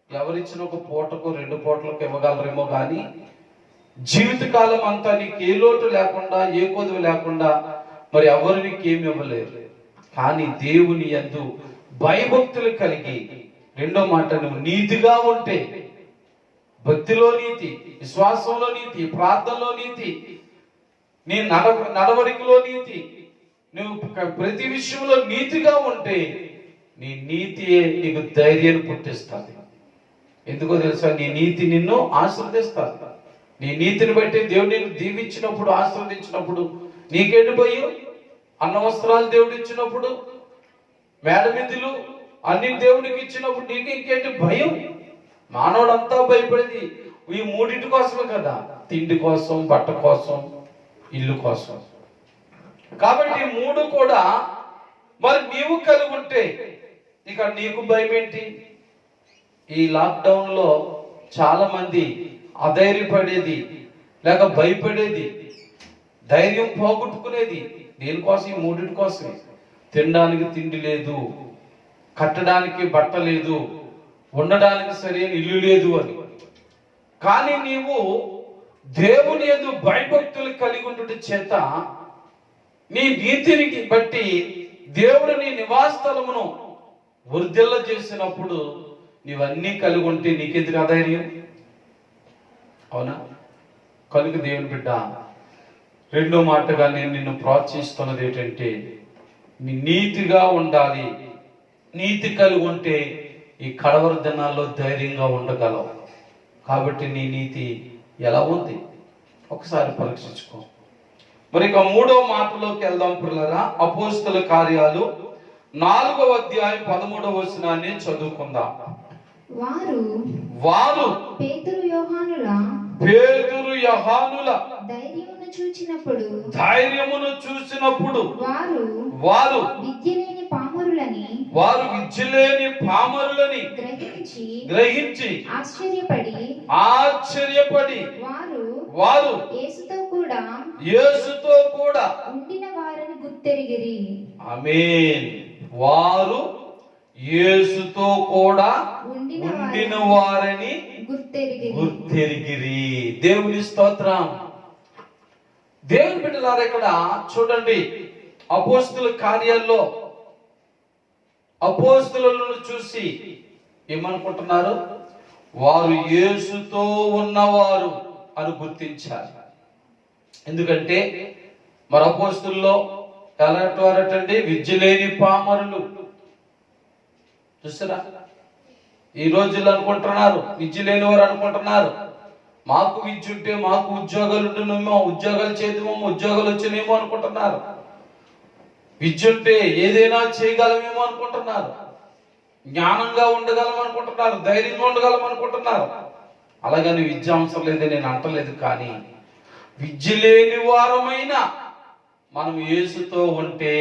ఎవరిచ్చిన ఒక పూటకు 2 పూటలకు ఇవ్వగలరేమో కానీ జీవితకాలం అంతా నీకు ఏ లోటు లేకుండా, ఏ కొదువు లేకుండా మరి ఎవరు నీకేమి ఇవ్వలేరు. కానీ దేవుని యందు భయభక్తులు కలిగి, రెండో మాట, నువ్వు నీతిగా ఉంటే, భక్తిలో నీతి, విశ్వాసంలో నీతి, ప్రార్థనలో నీతి, నీ నడవడికలో నీతి, నువ్వు ప్రతి విషయంలో నీతిగా ఉంటే నీ నీతియే నీకు ధైర్యాన్ని పుట్టిస్తుంది. ఎందుకో తెలుసా? నీ నీతి నిన్ను ఆశీర్వదిస్తుంది. నీ నీతిని బట్టి దేవుడు నిన్ను దీవించినప్పుడు, ఆశీర్వదించినప్పుడు నీకేంటి భయం? అన్న వస్త్రాలు దేవుడు ఇచ్చినప్పుడు, మేడమిద్దులు అన్ని దేవుడికి ఇచ్చినప్పుడు నీకు ఇంకేంటి భయం? మానవుడంతా భయపడేది ఈ 3 కోసమే కదా, తిండి కోసం, బట్ట కోసం, ఇల్లు కోసం. కాబట్టి 3 కూడా మరి నీవు కలిగి ఉంటే ఇక నీకు భయం ఏంటి? ఈ లాక్డౌన్ లో చాలా మంది అధైర్యపడేది, లేక భయపడేది, ధైర్యం పోగొట్టుకునేది దేనికోసం? ఈ 3 కోసమే. తినడానికి తిండి లేదు, కట్టడానికి బట్ట లేదు, ఉండడానికి సరైన ఇల్లు లేదు అని. కానీ నీవు దేవుని యందు భయభక్తులు కలిగి ఉండటం చేత నీ నీతిని బట్టి దేవుడు నీ నివాస స్థలమును వర్ధిల్ల చేసినప్పుడు నీవన్నీ కలిగి ఉంటే నీకెందుకు అధైర్యం? అవునా? కనుక దేవుని బిడ్డ, రెండో మాటగా నేను నిన్ను ప్రోత్సహిస్తున్నది ఏంటంటే, నీ నీతిగా ఉండాలి. నీతి కలిగి ఉంటే ఈ కడవరి దినాల్లో ధైర్యంగా ఉండగలవు. కాబట్టి నీ నీతి ఎలా ఉంది ఒకసారి పరీక్షించుకో. మరి ఇక 3వ మాటలోకి వెళ్దాం పిల్లరా. అపోస్తల కార్యాలు 4వ అధ్యాయం 13వ వచనాన్ని చదువుకుందాం. వారు పేతురు యోహానుల ధైర్యమును చూచినప్పుడు వారు విద్యలేని పామరులని గ్రహించి ఆశ్చర్యపడి వారు యేసుతో కూడా ఉండిన వారిని గుర్తెరిగిరి. ఆమేన్. వారు యేసుతో కూడా ఉండిన వారిని గుర్తెరిగిరి. దేవుని స్తోత్రం. దేవుని బిడ్డలారా, ఇక్కడ చూడండి, అపోస్తల కార్యాల్లో అపోస్తలులను చూసి ఏమనుకుంటున్నారు? వారు యేసుతో ఉన్నవారు అని గుర్తించారు. ఎందుకంటే మరి అపోస్తలుల్లో ఎలాంటి వారటండి? విద్య లేని పామరులు. చూసారా? ఈ రోజుల్లో అనుకుంటున్నారు, విద్య లేని వారు అనుకుంటున్నారు, మాకు విద్య ఉంటే మాకు ఉద్యోగాలు ఉంటున్నామో, ఉద్యోగాలు చేద్దామో, ఉద్యోగాలు వచ్చినేమో అనుకుంటున్నారు. విద్య ఉంటే ఏదైనా చేయగలమేమో అనుకుంటున్నారు, జ్ఞానంగా ఉండగలం అనుకుంటున్నారు, ధైర్యంగా ఉండగలం అనుకుంటున్నారు. అలాగని విద్య అవసరం లేదని నేను అంటలేదు. కానీ విద్య లేని వారమైన మనం యేసుతో ఉంటే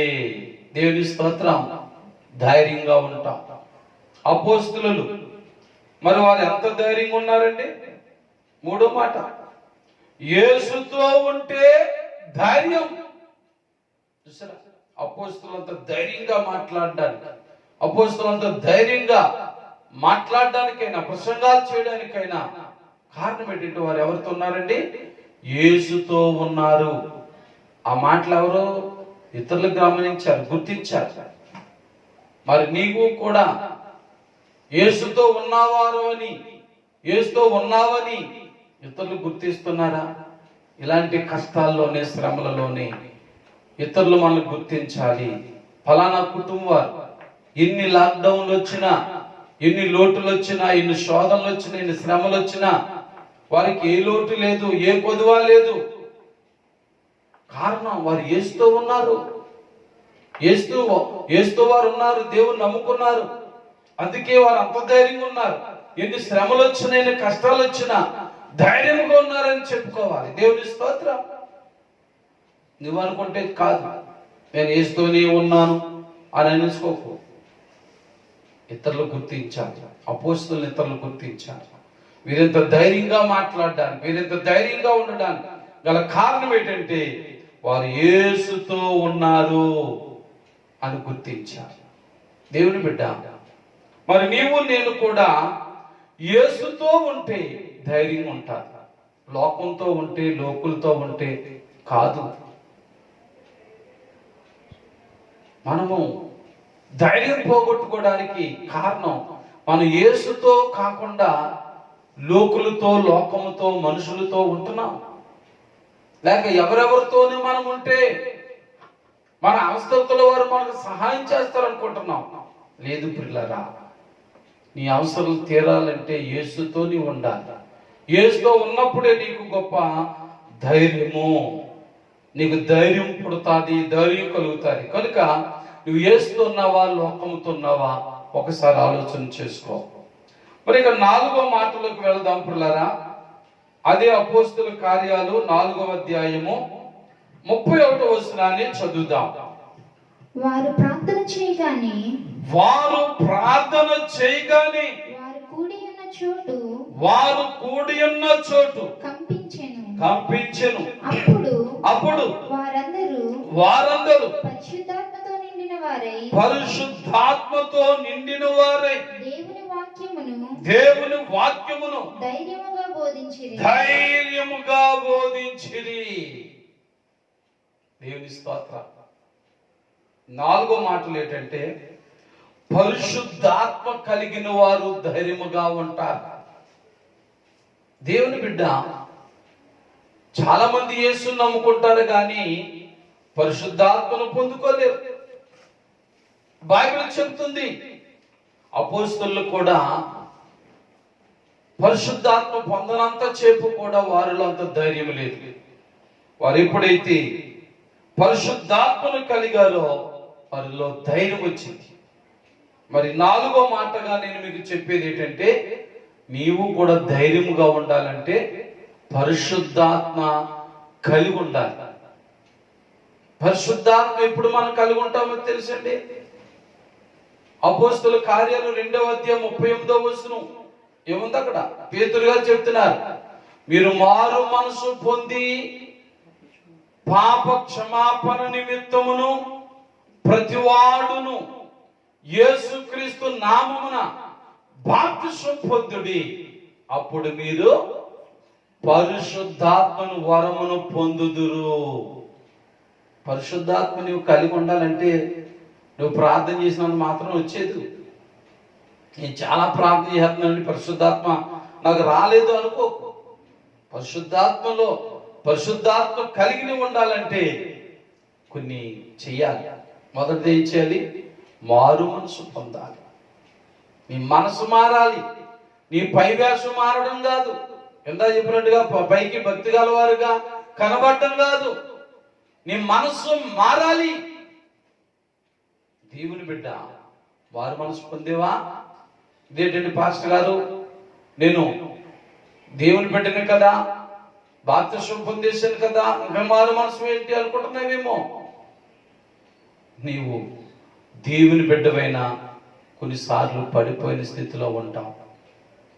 దేవుని స్తోత్రం, ధైర్యంగా ఉంటాం. అపోస్తలులు మరి వారు ఎంత ధైర్యంగా ఉన్నారండి? 3వ మాట, యేసుతో ఉంటే ధైర్యం. చూసారా? అపోస్తలులంత ధైర్యంగా మాట్లాడడానికి, అపోస్తలులంత ధైర్యంగా మాట్లాడడానికైనా, ప్రసంగాలు చేయడానికైనా కారణం ఏంటంటే వారు ఎవరితో ఉన్నారండి? యేసుతో ఉన్నారు. ఆ మాటలు ఎవరు? ఇతరులు గమనించారు, గుర్తించారు. మరి నీవు కూడా యేసుతో ఉన్నవారు అని, యేసుతో ఉన్నావని ఇతరులు గుర్తిస్తున్నారా? ఇలాంటి కష్టాల్లోనే, శ్రమలలోనే ఇతరులు మనల్ని గుర్తించాలి. ఫలానా కుటుంబం వారు ఎన్ని లాక్డౌన్లు వచ్చినా, ఎన్ని లోటులు వచ్చినా, ఎన్ని శోధనలు వచ్చినా, ఎన్ని శ్రమలు వచ్చినా వారికి ఏ లోటు లేదు, ఏ కొదువా లేదు. కారణం వారు యేసుతో ఉన్నారు. యేసుతో వారు ఉన్నారు, దేవుని నమ్ముకున్నారు. అందుకే వారు అంత ధైర్యంగా ఉన్నారు. ఎన్ని శ్రమలు వచ్చినా, ఎన్ని కష్టాలు వచ్చినా ధైర్యంగా ఉన్నారని చెప్పుకోవాలి. దేవుని స్తోత్రం. నువ్వు అనుకుంటే కాదు, నేను యేసుతోనే ఉన్నాను అని అనుకోకు. ఇతరులు గుర్తించాలి, అపోస్తులను ఇతరులు గుర్తించాలి. వీరింత ధైర్యంగా మాట్లాడడానికి, వీరింత ధైర్యంగా ఉండడానికి గల కారణం ఏంటంటే వారు యేసుతో ఉన్నారు అని గుర్తించాలి. దేవుని బిడ్డ, మరి నీవు నేను కూడా యేసుతో ఉంటే ధైర్యంగా ఉంటారు. లోకంతో ఉంటే, లోకులతో ఉంటే కాదు. మనము ధైర్యం పోగొట్టుకోవడానికి కారణం మనం యేసుతో కాకుండా లోకులతో, లోకముతో, మనుషులతో ఉంటున్నాం. లేక ఎవరెవరితోనే మనం ఉంటే మన అవసరతల వారు మనకు సహాయం చేస్తారనుకుంటున్నాం. లేదు ప్రియులారా, నీ అవసరం తీరాలంటే యేసుతో నీవు ఉండాలి. యేసుతో ఉన్నప్పుడే నీకు గొప్ప ధైర్యము, నీకు ధైర్యం పుడుతుంది, ధైర్యం కలుగుతుంది. కనుక నువ్వు యేసుతో ఉన్నావా, లోకముతో ఉన్నావా ఒకసారి ఆలోచన చేసుకో. మరి ఇక 4వ మాటలోకి వెళదాం ప్రియులారా. అదే అపోస్తుల కార్యాలు 4వ అధ్యాయము 31వ వచనాన్ని చదువుదాం. వారు ప్రార్థన చేయగానే వారు ప్రార్థన చేయగానే వారు కూడి ఉన్న చోటు కంపించెను. అప్పుడు వారందరూ పరిశుద్ధాత్మతో నిండిన వారై దేవుని వాక్యమును ధైర్యముగా బోధించిరి. దేవుని స్తోత్రం. 4వ మాటలు ఏంటంటే పరిశుద్ధాత్మ కలిగిన వారు ధైర్యముగా ఉంటారు. దేవుని బిడ్డ, చాలా మంది యేసుని నమ్ముకుంటారు కానీ పరిశుద్ధాత్మను పొందుకోలేరు. బైబిల్ చెప్తుంది అపోస్తలులు కూడా పరిశుద్ధాత్మ పొందనంత చేపు కూడా వారిలో అంత ధైర్యం లేదు. వారు ఎప్పుడైతే పరిశుద్ధాత్మను కలిగారో వారిలో ధైర్యం వచ్చింది. మరి 4వ మాటగా నేను మీకు చెప్పేది ఏంటంటే నీవు కూడా ధైర్యముగా ఉండాలంటే పరిశుద్ధాత్మ కలిగి ఉండాలి. పరిశుద్ధాత్మ ఎప్పుడు మనం కలిగి ఉంటామో తెలుసండి. అపోస్తుల కార్యాలు 2వ అధ్యాయం 38వ వచనం ఏముంది అక్కడ? పేతురు గారు చెప్తున్నారు, మీరు మారు మనసు పొంది పాప క్షమాపణ నిమిత్తమును ప్రతివాడును యేసుక్రీస్తు నామమున బాప్తిసం పొందుడి, అప్పుడు మీరు పరిశుద్ధాత్మను వరమును పొందుదురు. పరిశుద్ధాత్మ నువ్వు కలిగి ఉండాలంటే నువ్వు ప్రార్థన చేసినందుకు మాత్రం వచ్చేది. నేను చాలా ప్రార్థన చేస్తున్నానండి, పరిశుద్ధాత్మ నాకు రాలేదు అనుకోకు. పరిశుద్ధాత్మ కలిగి ఉండాలంటే కొన్ని చెయ్యాలి. మొదటిది ఏం చేయాలి? మారు మనసు పొందాలి. నీ మనసు మారాలి, నీ పై వేషం మారడం కాదు. ఎంత చెప్పినట్టుగా పైకి భక్తి గలవారుగా కనబడటం కాదు. నీ మనసు మారాలి. దేవుని బిడ్డ, వారు మనసు పొందేవా? ఇదేంటండి పాస్టర్ గారు, నేను దేవుని బిడ్డని కదా, బాప్తిసం పొందేశాను కదా, ఇంకా మారు మనసు ఏంటి అనుకుంటున్నావేమో. నీవు దేవుని బిడ్డవైనా కొన్నిసార్లు పడిపోయిన స్థితిలో ఉంటాం.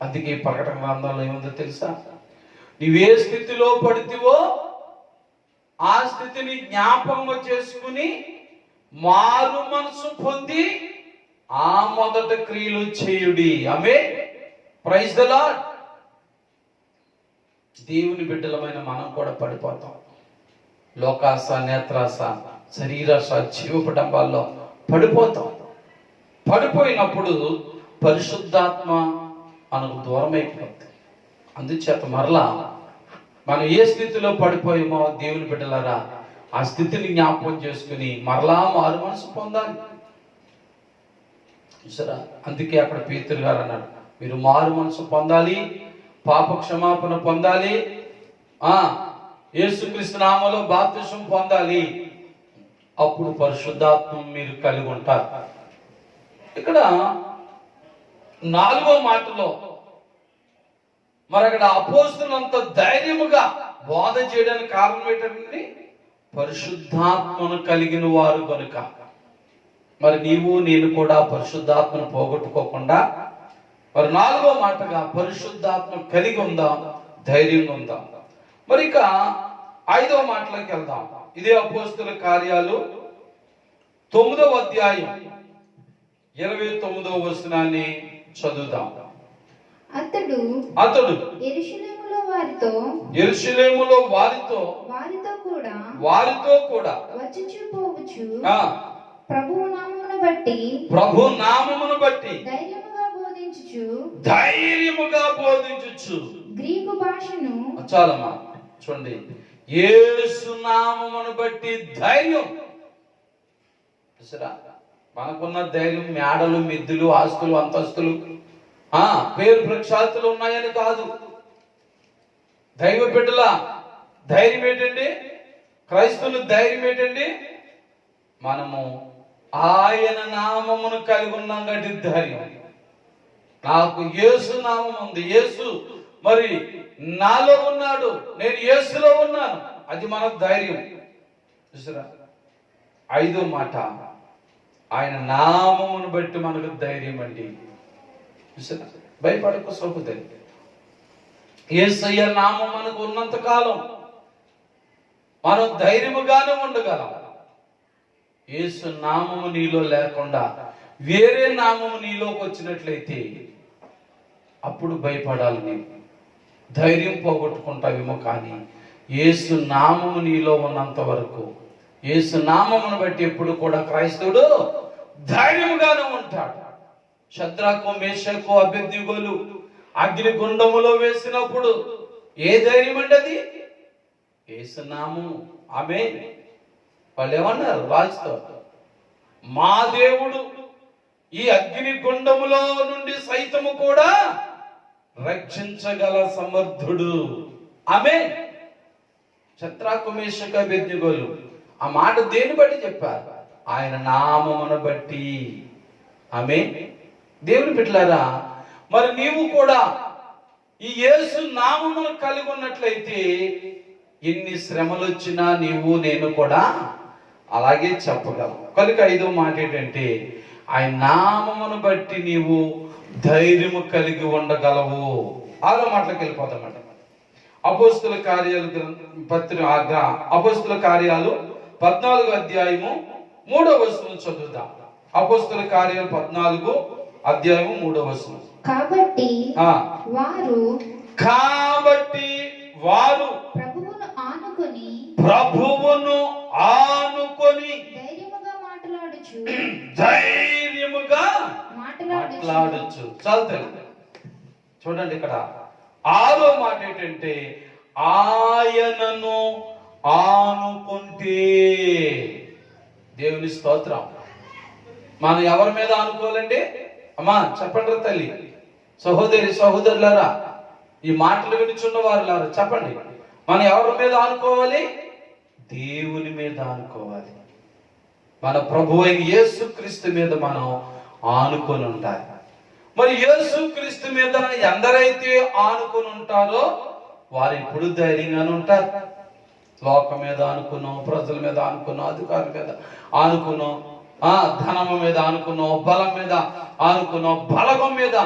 అందుకే ప్రకటన గ్రంథంలో ఏముందో తెలుసా? నీవే స్థితిలో పడితివో ఆ స్థితిని జ్ఞాపకం చేసుకుని మారు మనసు పొంది ఆ మొదట క్రియలు చేయుడి. ఆమేన్, ప్రైజ్ ది లార్డ్. దేవుని బిడ్డలమైన మనం కూడా పడిపోతాం. లోకాస, నేత్రాస, శరీరాస, జీవపడంబాల్లో పడిపోతాం. పడిపోయినప్పుడు పరిశుద్ధాత్మ మనకు దూరం అయిపోతుంది. అందుచేత మరలా మనం ఏ స్థితిలో పడిపోయామో దేవుని బిడ్డలారా ఆ స్థితిని జ్ఞాపకం చేసుకుని మరలా మారు మనసు పొందాలి. చూసారా? అందుకే అక్కడ పేతురు గారు అన్నాడు, మీరు మారు మనసు పొందాలి, పాప క్షమాపణ పొందాలి, యేసుక్రీస్తు నామములో బాప్తిసం పొందాలి, అప్పుడు పరిశుద్ధాత్మ మీరు కలిగి ఉంటారు. ఇక్కడ 4వ మాటలో మరి అక్కడ అపోస్తులంత ధైర్యముగా బోధ చేయడానికి కారణం ఏంటంటే పరిశుద్ధాత్మను కలిగిన వారు కనుక. మరి నీవు నేను కూడా పరిశుద్ధాత్మను పోగొట్టుకోకుండా మరి 4వ మాటగా పరిశుద్ధాత్మ కలిగి ఉందాం, ధైర్యంగా ఉందాం. మరి ఇక 5వ మాటలోకి వెళ్దాం. ఇదే అపోస్తుల కార్యాలు 9వ అధ్యాయం 29వ వచనాన్ని చదువుదాం. అతడు యెరూషలేములో వారితో కూడా వచ్చుచు పోవచ్చు ఆ, ప్రభు నామమును బట్టి ధైర్యముగా బోధించుచు గ్రీకు భాషను చాలమ్మా. చూడండి, యేసు నామమును బట్టి ధైర్యం. చూసారా, మనకున్న ధైర్యం మేడలు, మిద్దులు, ఆస్తులు, అంతస్తులు, పేరు ప్రఖ్యాతులు ఉన్నాయని కాదు. దైవ బిడ్డల ధైర్యం ఏంటండి? క్రైస్తవుల ధైర్యం ఏంటండి? మనము ఆయన నామమును కలిగి ఉన్నాం కాబట్టి ధైర్యం. నాకు యేసు నామం ఉంది, యేసు మరి నాలో ఉన్నాడు, నేను యేసులో ఉన్నాను, అది మన ధైర్యం. చూసారా, 5వ మాట, ఆయన నామమును బట్టి మనకు ధైర్యం అండి. చూసారా, భయపడకు సోకుతుంది. యేసయ్య నామం మనకు ఉన్నంత కాలం మనం ధైర్యముగానే ఉండగలం. యేసు నామము నీలో లేకుండా వేరే నామము నీలోకి వచ్చినట్లయితే అప్పుడు భయపడాలి. నీవు ధైర్యం పోగొట్టుకుంటావేమో. కానీ యేసు నామము నీలో ఉన్నంత వరకు, యేసు నామమును బట్టి ఎప్పుడు కూడా క్రైస్తవుడు ధైర్యముగానే ఉంటాడు. షద్రకు, మేషకు, అబేద్నెగోలు అగ్ని గుండములో వేసినప్పుడు ఏ ధైర్యం అండి అది? యేసు నామము. ఆమేన్. వాళ్ళు ఏమన్నారు రాజుతో? మా దేవుడు ఈ అగ్ని గుండములో నుండి సైతము కూడా రక్షించగల సమర్థుడు. ఆమేన్. షద్రకు, మేషకు, అబేద్నెగోలు ఆ మాట దేని బట్టి చెప్పారు? ఆయన నామమును బట్టి. ఆమేన్. దేవుని బిడ్డలారా, మరి నీవు కూడా ఈ యేసు నామమును కలిగి ఉన్నట్లయితే ఎన్ని శ్రమలు వచ్చినా నీవు నేను కూడా అలాగే చెప్పగలం. కనుక 5వ మాట ఏంటంటే, ఆయన నామమును బట్టి నీవు ధైర్యము కలిగి ఉండగలవు. 6వ మాటలకు వెళ్ళిపోతామట. అపోస్తుల కార్యాలు అపోస్తుల కార్యాలు 14వ అధ్యాయము 3వ వచనం చదువుదాం. అపోస్తుల కార్యాలు 14 అధ్యాయము 3వ వచనం. కాబట్టి వారు ప్రభువును ఆనుకొని ధైర్యముగా మాట్లాడచ్చు. చాలు. చూడండి, ఇక్కడ 6వ మాట ఏంటంటే, ఆయనను ఆనుకుంటే. దేవుని స్తోత్రం. మనం ఎవరి మీద ఆనుకోవాలండి? అమ్మా చెప్పండి తల్లి, సహోదరి సహోదరులారా, ఈ మాటలు వినుచున్న వారులారా చెప్పండి, మనం ఎవరి మీద ఆనుకోవాలి? దేవుని మీద ఆనుకోవాలి. మన ప్రభు అయిన యేసుక్రీస్తు మీద మనం ఆనుకొని ఉండాలి. మరి యేసుక్రీస్తు మీద ఎందరైతే ఆనుకొని ఉంటారో వారు ఎప్పుడు ధైర్యంగానే ఉంటారు. లోకం మీద ఆనుకున్నాం, ప్రజల మీద ఆనుకున్నాం, అధికారుల మీద ఆనుకున్నాం, ధనము మీద ఆనుకున్నాం, బలం మీద ఆనుకున్నాం, బలగం మీద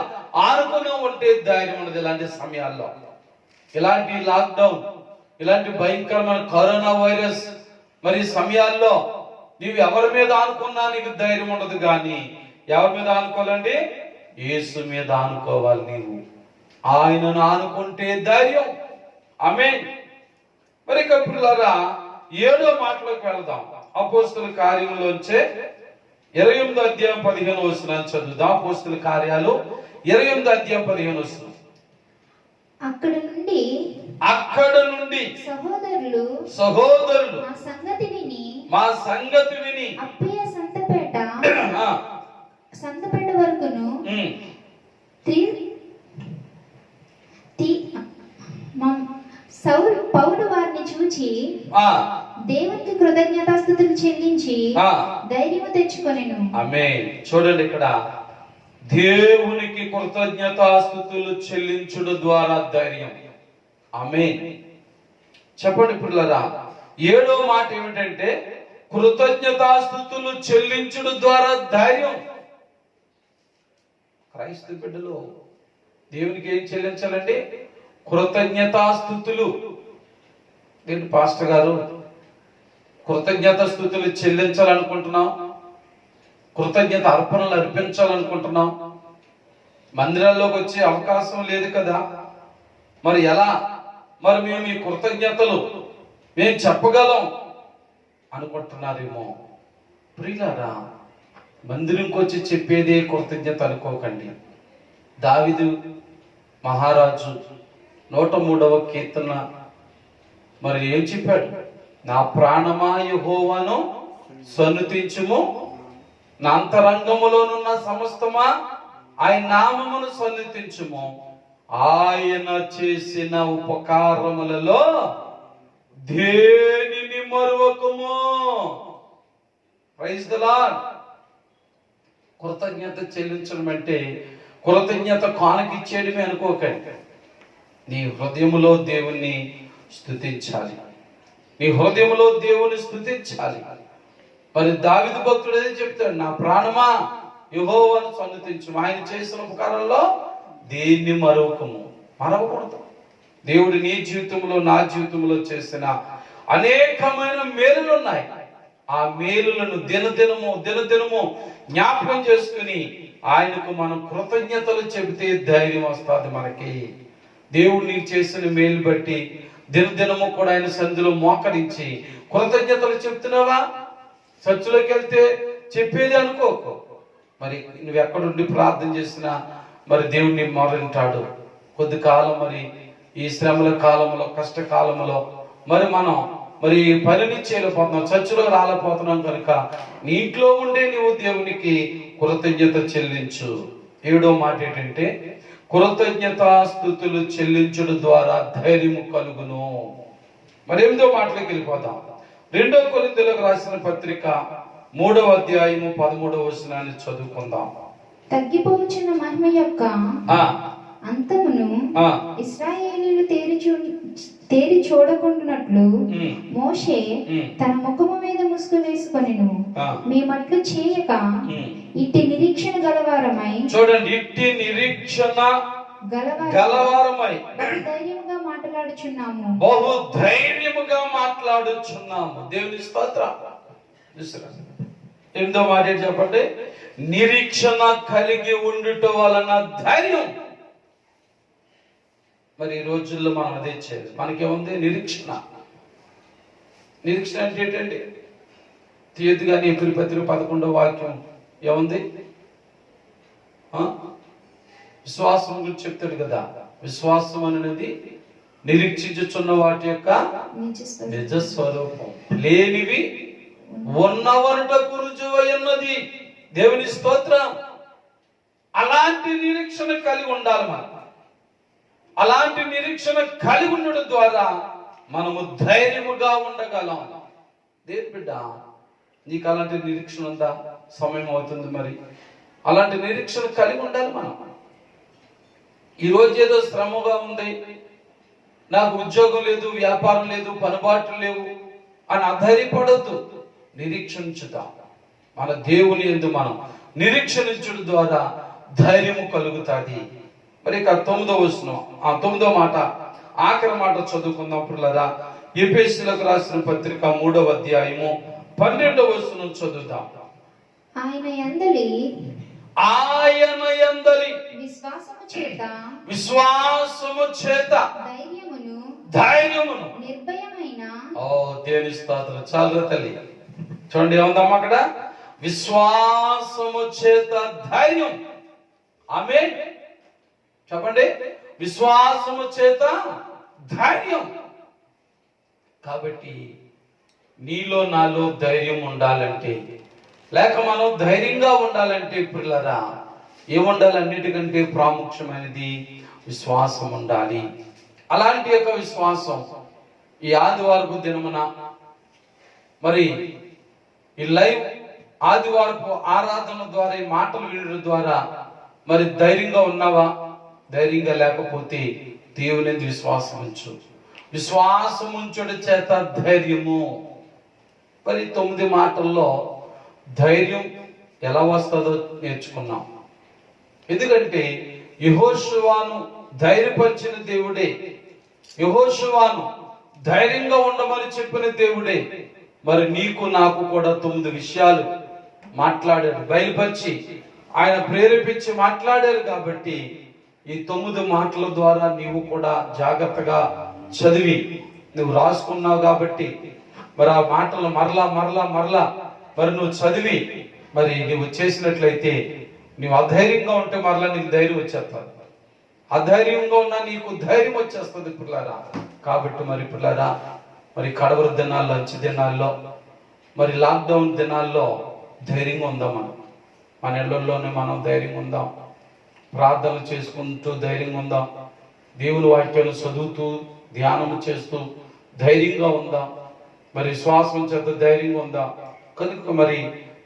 ఆనుకున్నాం ఉంటే ధైర్యం ఉండదు. ఇలాంటి సమయాల్లో, ఇలాంటి లాక్డౌన్, ఇలాంటి భయంకరమైన కరోనా వైరస్ మరి సమయాల్లో నీవు ఎవరి మీద ఆనుకున్నా నీకు ధైర్యం ఉండదు. కానీ ఎవరి మీద ఆనుకోవాలండి? యేసు మీద ఆనుకోవాలి. నీవు ఆయనను ఆనుకుంటే ధైర్యం. ఆమేన్. మరి కప్పులారా 7వ మాటలోకి వెళ్దాం. అపోస్తుల కార్యములోంచే 28వ అధ్యాయం 15వ వచనాన్ని చదువుదాం. అపోస్తుల కార్యాలు 28వ అధ్యాయం 15వ వచనం. అక్కడ నుండి సహోదరులు మా సంగతి విని అప్పయ్య సంతపేట వరకును పౌలు వారిని చూచి దేవునికి కృతజ్ఞతాస్తుతులు చెల్లించి ధైర్యము తెచ్చుకొనెను. ఆమేన్. చూడండి, ఇక్కడ దేవునికి కృతజ్ఞతాస్తుతులు చెల్లించుడు ద్వారా ధైర్యం. ఆమేన్. చెప్పండి పిల్లరా, 7వ మాట ఏమిటంటే కృతజ్ఞతాస్తుతులు చెల్లించుడు ద్వారా ధైర్యం. క్రైస్తవ బిడ్డలు దేవునికి ఏం చెల్లించాలంటే కృతజ్ఞతాస్తుతులు. ఏంటి పాస్టర్ గారు కృతజ్ఞతాస్తుతులు చెల్లించాలనుకుంటున్నాం, కృతజ్ఞత అర్పణలు అర్పించాలనుకుంటున్నాం, మందిరాల్లోకి వచ్చే అవకాశం లేదు కదా, మరి ఎలా మరి మేము ఈ కృతజ్ఞతలు మేము చెప్పగలం అనుకుంటున్నారేమో. ప్రియులారా, మందిరంకి వచ్చి చెప్పేదే కృతజ్ఞత అనుకోకండి. దావీదు మహారాజు 103వ కీర్తన మరి ఏం చెప్పాడు? నా ప్రాణమా యెహోవాను సన్నుతించుము, నా అంతరంగములోనున్న సమస్తమా ఆయన నామమును సన్నుతించుము, ఆయన చేసిన ఉపకారములలో దేనిని మరువకుము. Praise the lord. కృతజ్ఞత చెల్లించడం అంటే కృతజ్ఞత కానుకిచ్చేయడమే అనుకోకండి. నీ హృదయములో దేవుణ్ణి స్తుతించాలి, నీ హృదయములో దేవుని స్తుతించాలి. మరి దావీదు భక్తుడు ఏదో చెప్తాడు, నా ప్రాణమా యెహోవాను సన్నుతించు, ఆయన చేసిన ఉపకారంలో దేన్ని మరవకము. మరవకూడదు. దేవుడు నీ జీవితంలో నా జీవితంలో చేసిన అనేకమైన మేలులు ఉన్నాయి. ఆ మేలులను దినదినము జ్ఞాపకం చేసుకుని ఆయనకు మనం కృతజ్ఞతలు చెబితే ధైర్యం వస్తుంది మనకి. దేవుడు నీకు చేసిన మేలు బట్టి దినదినము కూడా ఆయన సంధిలో మోకరించి కృతజ్ఞతలు చెప్తున్నావా? చర్చిలోకి వెళ్తే చెప్పేది అనుకోకు. మరి నువ్వు ఎక్కడుండి ప్రార్థన చేసినా మరి దేవుడిని మొరలింటాడు. కొద్ది కాలం మరి ఈ శ్రమల కాలంలో, కష్టకాలంలో మరి మనం మరి పనిని చేయలేకపోతున్నాం, చర్చిలో రాలేకపోతున్నాం కనుక నీ ఇంట్లో ఉండే నీవు దేవునికి కృతజ్ఞత చెల్లించు. 7వ మాట ఏంటంటే కృతజ్ఞతాస్తుతులు చెల్లించుడు ద్వారా ధైర్యము కలుగును. మరి 8వ మాటలోకి వెళ్ళిపోతాం. 2 కొరింథీయులకు రాసిన పత్రిక 3వ అధ్యాయము 13వ వచనాన్ని చదువుకుందాం. తగ్గిపోవచ్చున్న మహిమ యొక్క అంతమును ఇశ్రాయేలీయులు తేరి చూడకుండానట్లు మోషే తన ముఖము మీద ముసుగు వేసుకొనెను. మేమట్లు చేయక ఇట్టి నిరీక్షణ గలవారమై, చూడండి, ఇట్టి నిరీక్షణ గలవారమై ధైర్యముగా మాట్లాడుచున్నాము, బహు ధైర్యముగా మాట్లాడుచున్నాము. దేవుని స్తోత్రం. 8వ మాట చెప్పండి, నిరీక్షణ కలిగి ఉండుట వలన ధైర్యం. మరి ఈ రోజుల్లో మనం అదే చేయాలి. మనకేముంది? నిరీక్షణ. నిరీక్షణ అంటే ఏంటండి? తీయదుగా ఎపిరి పత్రిక 11వ వాక్యం ఏముంది? విశ్వాసం గురించి చెప్తాడు కదా. విశ్వాసం అనేది నిరీక్షించుచున్న వాటి యొక్క నిజ స్వరూపం, లేనివి ఉన్నవనుటకు రుజువై ఉన్నది. దేవుని స్తోత్రం. అలాంటి నిరీక్షణ కలిగి ఉండాలి మనం. అలాంటి నిరీక్షణ కలిగి ఉండడం ద్వారా మనము ధైర్యముగా ఉండగలం. దేవుని బిడ్డ, నీకు అలాంటి నిరీక్షణ ఉందా? సమయం అవుతుంది. మరి అలాంటి నిరీక్షణ కలిగి ఉండాలి మనం. ఈరోజు ఏదో శ్రమగా ఉంది, నాకు ఉద్యోగం లేదు, వ్యాపారం లేదు, పనిబాట్లు లేవు అని అధైర్యపడద్దు. నిరీక్షించుదాం. మన దేవుని యందు మనం నిరీక్షించడం ద్వారా ధైర్యము కలుగుతుంది. మరి ఇక 9వ మాట, ఆఖరి మాట చదువుకుందాం పిల్లరా. ఎఫెసీయులకు రాసిన పత్రిక 3వ అధ్యాయము 12వ వచనం చదువుదాం. ఆయన యందలి విశ్వాసము చేత ధైర్యమును నిర్భయమైన. ఓ దేవుని స్తోత్రం. చాలు తల్లి, చూడండి ఏముందమ్మా అక్కడ? విశ్వాసము చేత ధైర్యం. ఆమేన్ చెప్పండి. విశ్వాసము చేత ధైర్యం. కాబట్టి నీలో నాలో ధైర్యం ఉండాలంటే, లేక మనం ధైర్యంగా ఉండాలంటే పిల్లరా ఏముండాలి? అన్నిటికంటే ప్రాముఖ్యమైనది విశ్వాసం ఉండాలి. అలాంటి యొక్క విశ్వాసం ఈ ఆదివారపు దినమున మరి ఈ లైవ్ ఆదివారపు ఆరాధన ద్వారా, ఈ మాటలు వినడం ద్వారా మరి ధైర్యంగా ఉన్నావా? ధైర్యంగా లేకపోతే దేవుని విశ్వాసం ఉంచు. విశ్వాసం ఉంచుట చేత ధైర్యము. మరి 9 మాటల్లో ధైర్యం ఎలా వస్తుందో నేర్చుకున్నాం. ఎందుకంటే యెహోషువను ధైర్యపరిచిన దేవుడే, యెహోషువను ధైర్యంగా ఉండమని చెప్పిన దేవుడే మరి నీకు నాకు కూడా 9 విషయాలు మాట్లాడాడు, బయలుపరిచి ఆయన ప్రేరేపించి మాట్లాడారు. కాబట్టి ఈ 9 మాటల ద్వారా నీవు కూడా జాగ్రత్తగా చదివి నువ్వు రాసుకున్నావు. కాబట్టి మరి ఆ మాటలు మరలా మరి నువ్వు చదివి మరి నువ్వు చేసినట్లయితే, నువ్వు అధైర్యంగా ఉంటే మరలా నీకు ధైర్యం వచ్చేస్తుంది, అధైర్యంగా ఉన్నా నీకు ధైర్యం వచ్చేస్తుంది పిల్లారా. కాబట్టి మరి పిల్లారా, మరి కడవరి దినాల్లో, అంచె దినాల్లో, మరి లాక్డౌన్ దినాల్లో ధైర్యంగా ఉందాం. మన ఇళ్లలోనే మనం ధైర్యంగా ఉందాం, ప్రార్థనలు చేసుకుంటూ ధైర్యంగా ఉందాం, దేవుని వాక్యాలు చదువుతూ ధ్యానం చేస్తూ ధైర్యంగా ఉందాం, మరి శ్వాసం చేత ధైర్యంగా ఉందాం. కనుక మరి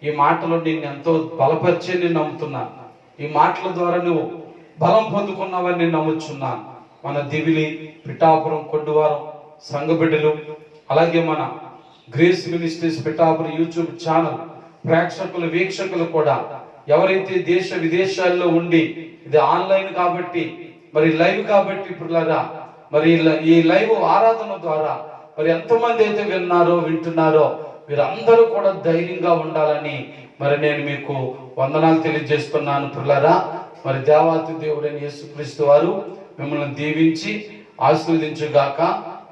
ఈ మాటలు నేను ఎంతో బలపరిచే నేను నమ్ముతున్నాను. ఈ మాటల ద్వారా నువ్వు బలం పొందుకున్నావని నేను నమ్ముచున్నాను. మన దివిలి, పిఠాపురం, కొడ్డువారం సంఘ బిడ్డలు, అలాగే మన grace ministries Pithapuram YouTube channel ప్రేక్షకులు, వీక్షకులు కూడా ఎవరైతే దేశ విదేశాల్లో ఉండి, ఇది ఆన్లైన్ కాబట్టి మరి లైవ్ కాబట్టి పిల్లరా, మరి ఈ లైవ్ ఆరాధన ద్వారా మరి ఎంతమంది అయితే వింటున్నారో వీరందరూ కూడా ధైర్యంగా ఉండాలని మరి నేను మీకు వందనాలు తెలియజేస్తున్నాను పిల్లరా. మరి దేవాతి దేవుడైన యేసుక్రీస్తు వారు మిమ్మల్ని దీవించి ఆశీర్వదించుగాక.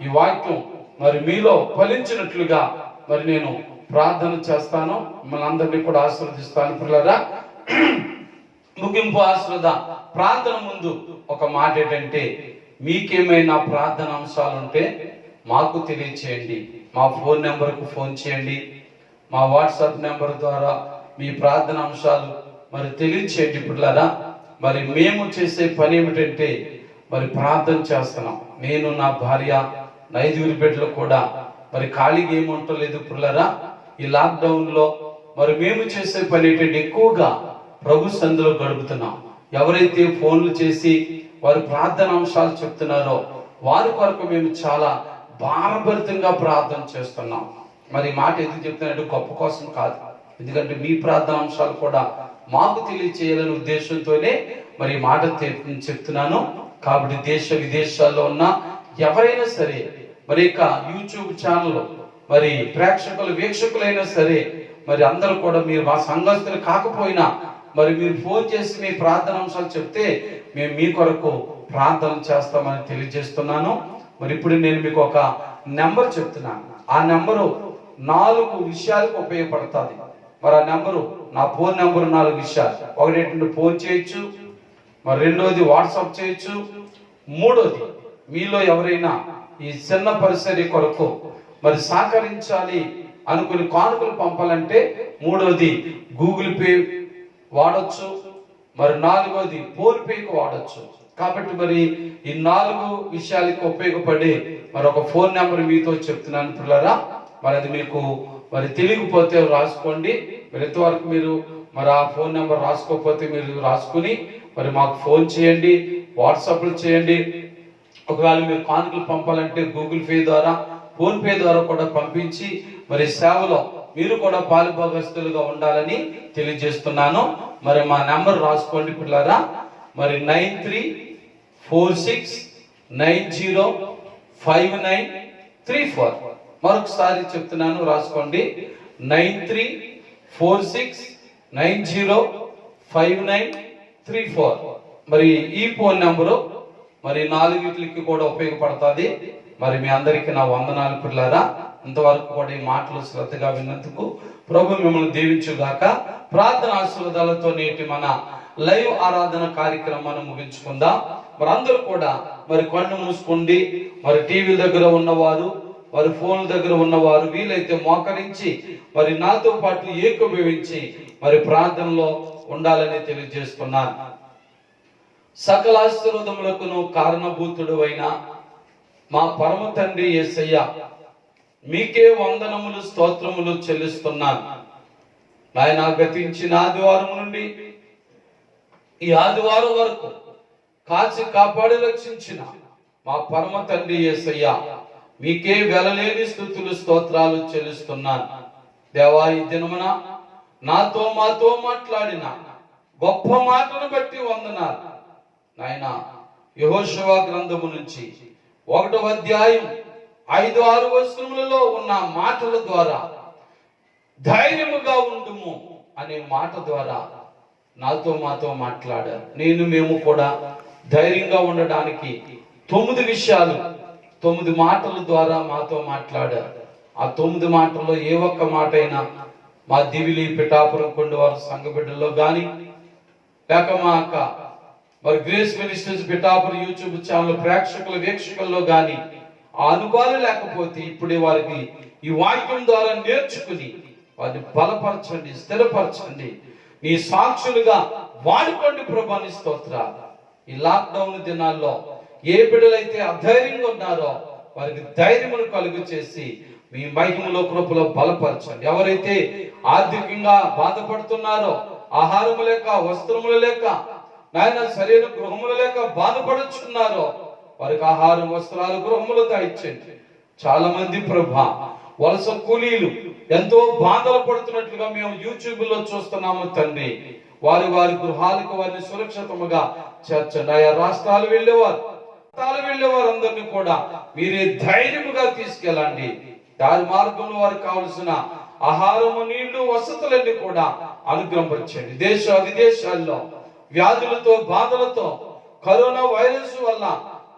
ఈ వాక్యం మరి మీలో ఫలించినట్లుగా మరి నేను ప్రార్థన చేస్తాను, మిమ్మల్ని అందరినీ కూడా ఆశీర్వదిస్తాను పిల్లరా. ముగింపు ఆశీర్వాద ప్రార్థన ముందు ఒక మాట ఏంటంటే, మీకేమైనా ప్రార్థన అంశాలు ఉంటే మాకు తెలియచేయండి. మా ఫోన్ నెంబర్కు ఫోన్ చేయండి, మా వాట్సాప్ నెంబర్ ద్వారా మీ ప్రార్థన అంశాలు మరి తెలియచేయండి పిల్లరా. మరి మేము చేసే పని ఏమిటంటే మరి ప్రార్థన చేస్తున్నాం. నేను, నా భార్య, 5 బిడ్డలు కూడా మరి ఖాళీగా ఏముంటలేదు పిల్లరా. ఈ లాక్డౌన్ లో మరి మేము చేసే పని ఏంటంటే ఎక్కువగా ప్రభు సన్నిధిలో గడుపుతున్నాం. ఎవరైతే ఫోన్లు చేసి వారి ప్రార్థన అంశాలు చెప్తున్నారో వారి కొరకు మేము చాలా భారభరితంగా ప్రార్థన చేస్తున్నాం. మరి మాట ఎందుకు చెప్తున్నానంటే గొప్ప కోసం కాదు, ఎందుకంటే మీ ప్రార్థన అంశాలు కూడా మాకు తెలియచేయాలనే ఉద్దేశంతోనే మరి మాట చెప్తున్నాను. కాబట్టి దేశ విదేశాల్లో ఉన్న ఎవరైనా సరే, మరి ఇక యూట్యూబ్ ఛానల్ మరి ప్రేక్షకులు, వీక్షకులైనా సరే, మరి అందరూ కూడా మీరు మా సంఘస్థులు కాకపోయినా మరి మీరు ఫోన్ చేసి మీ ప్రార్థన అంశాలు చెప్తే మేము మీ కొరకు ప్రార్థన చేస్తామని తెలియజేస్తున్నాను. మరి ఇప్పుడు నేను మీకు ఒక నెంబర్ చెప్తున్నాను. ఆ నెంబరు 4 విషయాలకు ఉపయోగపడుతుంది. మరి ఆ నెంబరు, నా ఫోన్ నెంబరు 4 విషయాలు. ఒకటి ఫోన్ చేయొచ్చు, మరి రెండోది వాట్సాప్ చేయొచ్చు, మూడోది మీలో ఎవరైనా ఈ చిన్న పరిసరి కొరకు మరి సహకరించాలి అనుకుని కానుకలు పంపాలంటే మూడోది గూగుల్ పే వాడొచ్చు, మరి 4వది ఫోన్ పేకి వాడొచ్చు. కాబట్టి మరి ఈ 4 విషయాలకు ఉపయోగపడే మరి ఒక ఫోన్ నెంబర్ మీతో చెప్తున్నాను పిల్లరా. మరి అది మీకు మరి తెలియకపోతే రాసుకోండి. మరి ఎంతవరకు మీరు మరి ఆ ఫోన్ నెంబర్ రాసుకోకపోతే మీరు రాసుకుని మరి మాకు ఫోన్ చేయండి, వాట్సాప్లు చేయండి. ఒకవేళ మీరు కానుకలు పంపాలంటే గూగుల్ పే ద్వారా, ఫోన్ పే ద్వారా కూడా పంపించి మరి సేవలో మీరు కూడా పాలుభాగస్తులుగా ఉండాలని తెలియజేస్తున్నాను. మరి మా నెంబర్ రాసుకోండి పిల్లరా. మరి 9346905934. మరొకసారి చెప్తున్నాను, రాసుకోండి. 9346905934. మరి ఈ ఫోన్ నెంబరు మరి 4 కూడా ఉపయోగపడుతుంది. మరి మీ అందరికీ నా వందనాలు పిల్లరా. ఇంతవరకు కూడా ఈ మాటలు శ్రద్ధగా విన్నందుకు ప్రభు మిమ్మల్ని దీవించుగాక. ప్రార్థన ఆశీర్వాదాలతో నేటి మన లైవ్ ఆరాధన కార్యక్రమాన్ని ముగించుకుందాం. మరి అందరూ కూడా మరి కళ్ళు మూసుకోండి. మరి టీవీ దగ్గర ఉన్నవారు, మరి ఫోన్ దగ్గర ఉన్నవారు వీలైతే మోకరించి మరి నాతో పాటు ఏకీభవించి మరి ప్రార్థనలో ఉండాలని తెలియజేస్తున్నాను. సకల ఆశీర్వాదములకును కారణభూతుడు అయిన మా పరమ తండ్రి యేసయ్య, మీకే వందనములు, స్తోత్రములు చెల్లిస్తున్నాను. ఆయన గతించిన ఆదివారం నుండి ఈ ఆదివారం వరకు కాచి కాపాడి రక్షించిన మా పరమ తండ్రి యేసయ్య, మీకే వెలలేని స్తుతులు, స్తోత్రాలు చెల్లిస్తున్నాను. దేవా, ఈ దినమున నాతో మాతో మాట్లాడిన గొప్ప మాటను బట్టి వందనాలు నాయన. యెహోషువ గ్రంథము నుంచి 1వ అధ్యాయం 5-6 వచనములలో ఉన్న మాటల ద్వారా ధైర్యముగా ఉండుము అనే మాట ద్వారా నాతో మాతో మాట్లాడారు. మేము కూడా ధైర్యంగా ఉండడానికి 9 విషయాలు 9 మాటల ద్వారా మాతో మాట్లాడారు. ఆ 9 మాటల్లో ఏ ఒక్క మాట అయినా మా దివిలి పిఠాపురం కొండవారు సంఘ బిడ్డల్లో గాని, లేక మా అక్క మరి grace ministers Pithapuram YouTube channel ప్రేక్షకుల వీక్షకుల్లో గాని ఆ అనుభవాలు లేకపోతే ఇప్పుడే వారికి ఈ వాక్యం ద్వారా నేర్చుకుని వారిని బలపరచండి, స్థిరపరచండి, నీ సాక్షులుగా వాడుకోండి ప్రభా. నీ స్తోత్రాలు. ఈ లాక్డౌన్ దినాల్లో ఏ బిడ్డలైతే అధైర్యంగా ఉన్నారో వారికి ధైర్యమును కలుగు చేసి మీ మహిమలో కృపలో బలపరచండి. ఎవరైతే ఆర్థికంగా బాధపడుతున్నారో, ఆహారము లేక, వస్త్రములు లేక, నాయన సరైన గృహములు లేక బాధపడుచున్నారో వారికి ఆహారం, వస్త్రాలు, గృహములు దాయిచ్చండి. చాలా మంది ప్రభా వలస కూలీలు ఎంతో బాధలు పడుతున్నట్లుగా మేము యూట్యూబ్ లో చూస్తున్నాము తండ్రి. వారి వారి గృహాలకు వారిని సురక్షితముగా చేర్చండి. ఆయా రాష్ట్రాలు వెళ్ళేవారు అందరినీ కూడా మీరే ధైర్యముగా తీసుకెళ్ళండి. దారి మార్గంలో వారికి కావలసిన ఆహారము, నీళ్లు, వసతులన్నీ కూడా అనుగ్రహించండి. దేశ విదేశాల్లో వ్యాధులతో, బాధలతో, కరోనా వైరస్ వల్ల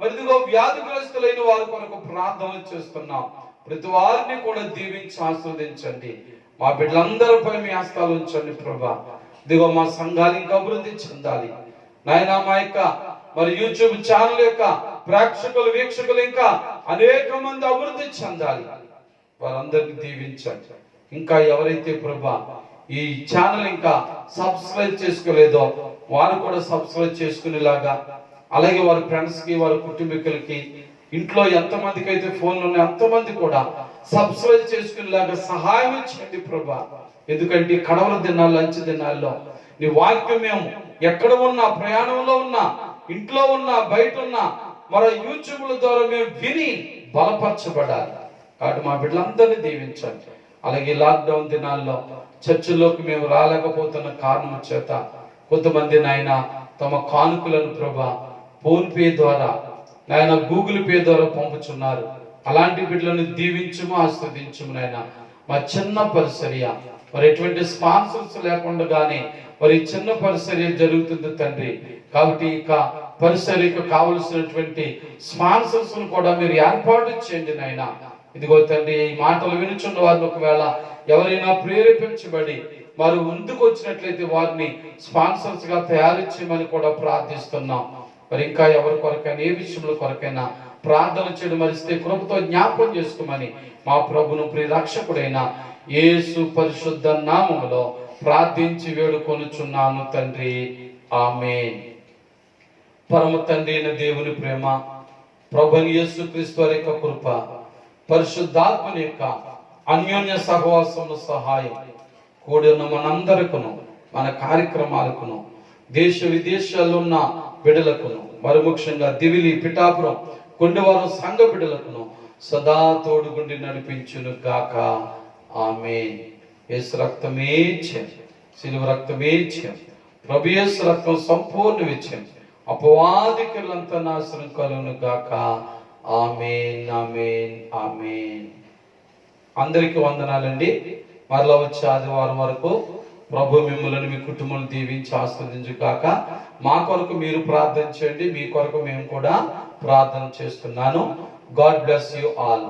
మరిదిగో వ్యాధిగ్రస్తులైన వారి కొరకు ప్రార్థన చేస్తున్నాం. ప్రతి వారిని కూడా దీవించి ఆస్వాదించండి. మా బిడ్డలందరిపై మీ హస్తాలు ఉంచండి ప్రభా. ఇదిగో మా సంఘాలు ఇంకా అభివృద్ధి చెందాలి నాయన. మా యొక్క మరి యూట్యూబ్ ఛానల్ యొక్క ప్రేక్షకులు, వీక్షకులు ఇంకా అనేక మంది అభివృద్ధి చెందాలి. వారందరినీ దీవించండి. ఇంకా ఎవరైతే ప్రభా ఈ ఛానల్ ఇంకా సబ్స్క్రైబ్ చేసుకోలేదో వారు కూడా సబ్స్క్రైబ్ చేసుకునేలాగా, అలాగే వారి ఫ్రెండ్స్ కి, వారి కుటుంబీకులకి, ఇంట్లో ఎంతమందికి అయితే ఫోన్లు ఉన్నాయి అంతమంది కూడా సబ్స్క్రైబ్ చేసుకునేలాగా సహాయం చేయండి ప్రభా. ఎందుకంటే కడవల దినాల్లో, అంచె దినాల్లో నీ వాక్యం మేము ఎక్కడ ఉన్నా, ప్రయాణంలో ఉన్నా, ఇంట్లో ఉన్నా, బయట ఉన్నా మన యూట్యూబ్ల ద్వారా మేము విని బలపరచబడాలి. కాబట్టి మా బిడ్డలందరినీ దీవించండి. అలాగే లాక్డౌన్ దినాల్లో చర్చిలోకి మేము రాలేకపోతున్న కారణం చేత కొంతమంది నాయన తమ కానుకలను ప్రభా ఫోన్ పే ద్వారా, నాయన గూగుల్ పే ద్వారా పంపుచున్నారు. అలాంటి బిడ్డలను దీవించుము, ఆస్వాదించుము నాయన. మా చిన్న పరిచర్య మరి ఎటువంటి స్పాన్సర్స్ లేకుండా గానీ మరి చిన్న పరిచర్య జరుగుతుంది తండ్రి. కాబట్టి ఇక పరిచర్యకు కావలసినటువంటి స్పాన్సర్స్ కూడా మీరు ఏర్పాటు చేయండి నాయన. ఇదిగో తండ్రి, ఈ మాటలు వినుచున్న వారిని ఒకవేళ ఎవరైనా ప్రేరేపించబడి వారు ముందుకు వచ్చినట్లయితే వారిని స్పాన్సర్స్ గా తయారు చేయమని కూడా ప్రార్థిస్తున్నాం. మరి ఇంకా ఎవరి కొరకైనా, ఏ విషయంలో కొరకైనా ప్రార్థన చేయడం మరిస్తే కృపతో జ్ఞాపకం చేసుకోమని మా ప్రభును ప్రియరక్షకుడైన యేసు పరిశుద్ధ నామములో ప్రార్థించి వేడుకొనుచున్నాను తండ్రి. ఆమేన్. పరమ తండ్రి అయిన దేవుని ప్రేమ, ప్రభుని యేసు క్రీస్తు వారి యొక్క కృప, పరిశుద్ధాత్మని యొక్క అన్యోన్య సహవాసము, సహాయం కూడి ఉన్న మనందరికును, మన కార్యక్రమాలకును, దేశ విదేశాల్లో ఉన్న బిడ్డలకును, మరి ముఖ్యంగా దివిలి, పిఠాపురం, కొండవారు సంఘ బిడ్డలకును సదా తోడుగుండి నడిపించును గాక. ఆమేన్. యేసు రక్తమే జయం, శిలువ రక్తమే జయం, ప్రభు యేసు రక్తం సంపూర్ణ విజయం, అపవాది క్రియలంతా నాశనం కలుగును గాక. ఆమేన్, ఆమేన్, ఆమేన్. అందరికీ వందనాలండి. మరలా వచ్చే ఆదివారం వరకు ప్రభు మిమ్మల్ని, మీ కుటుంబాన్ని దీవించి ఆస్వాదించు కాక. మా కొరకు మీరు ప్రార్థన చేయండి, మీ కొరకు మేము కూడా ప్రార్థన చేస్తున్నాను. God bless you all.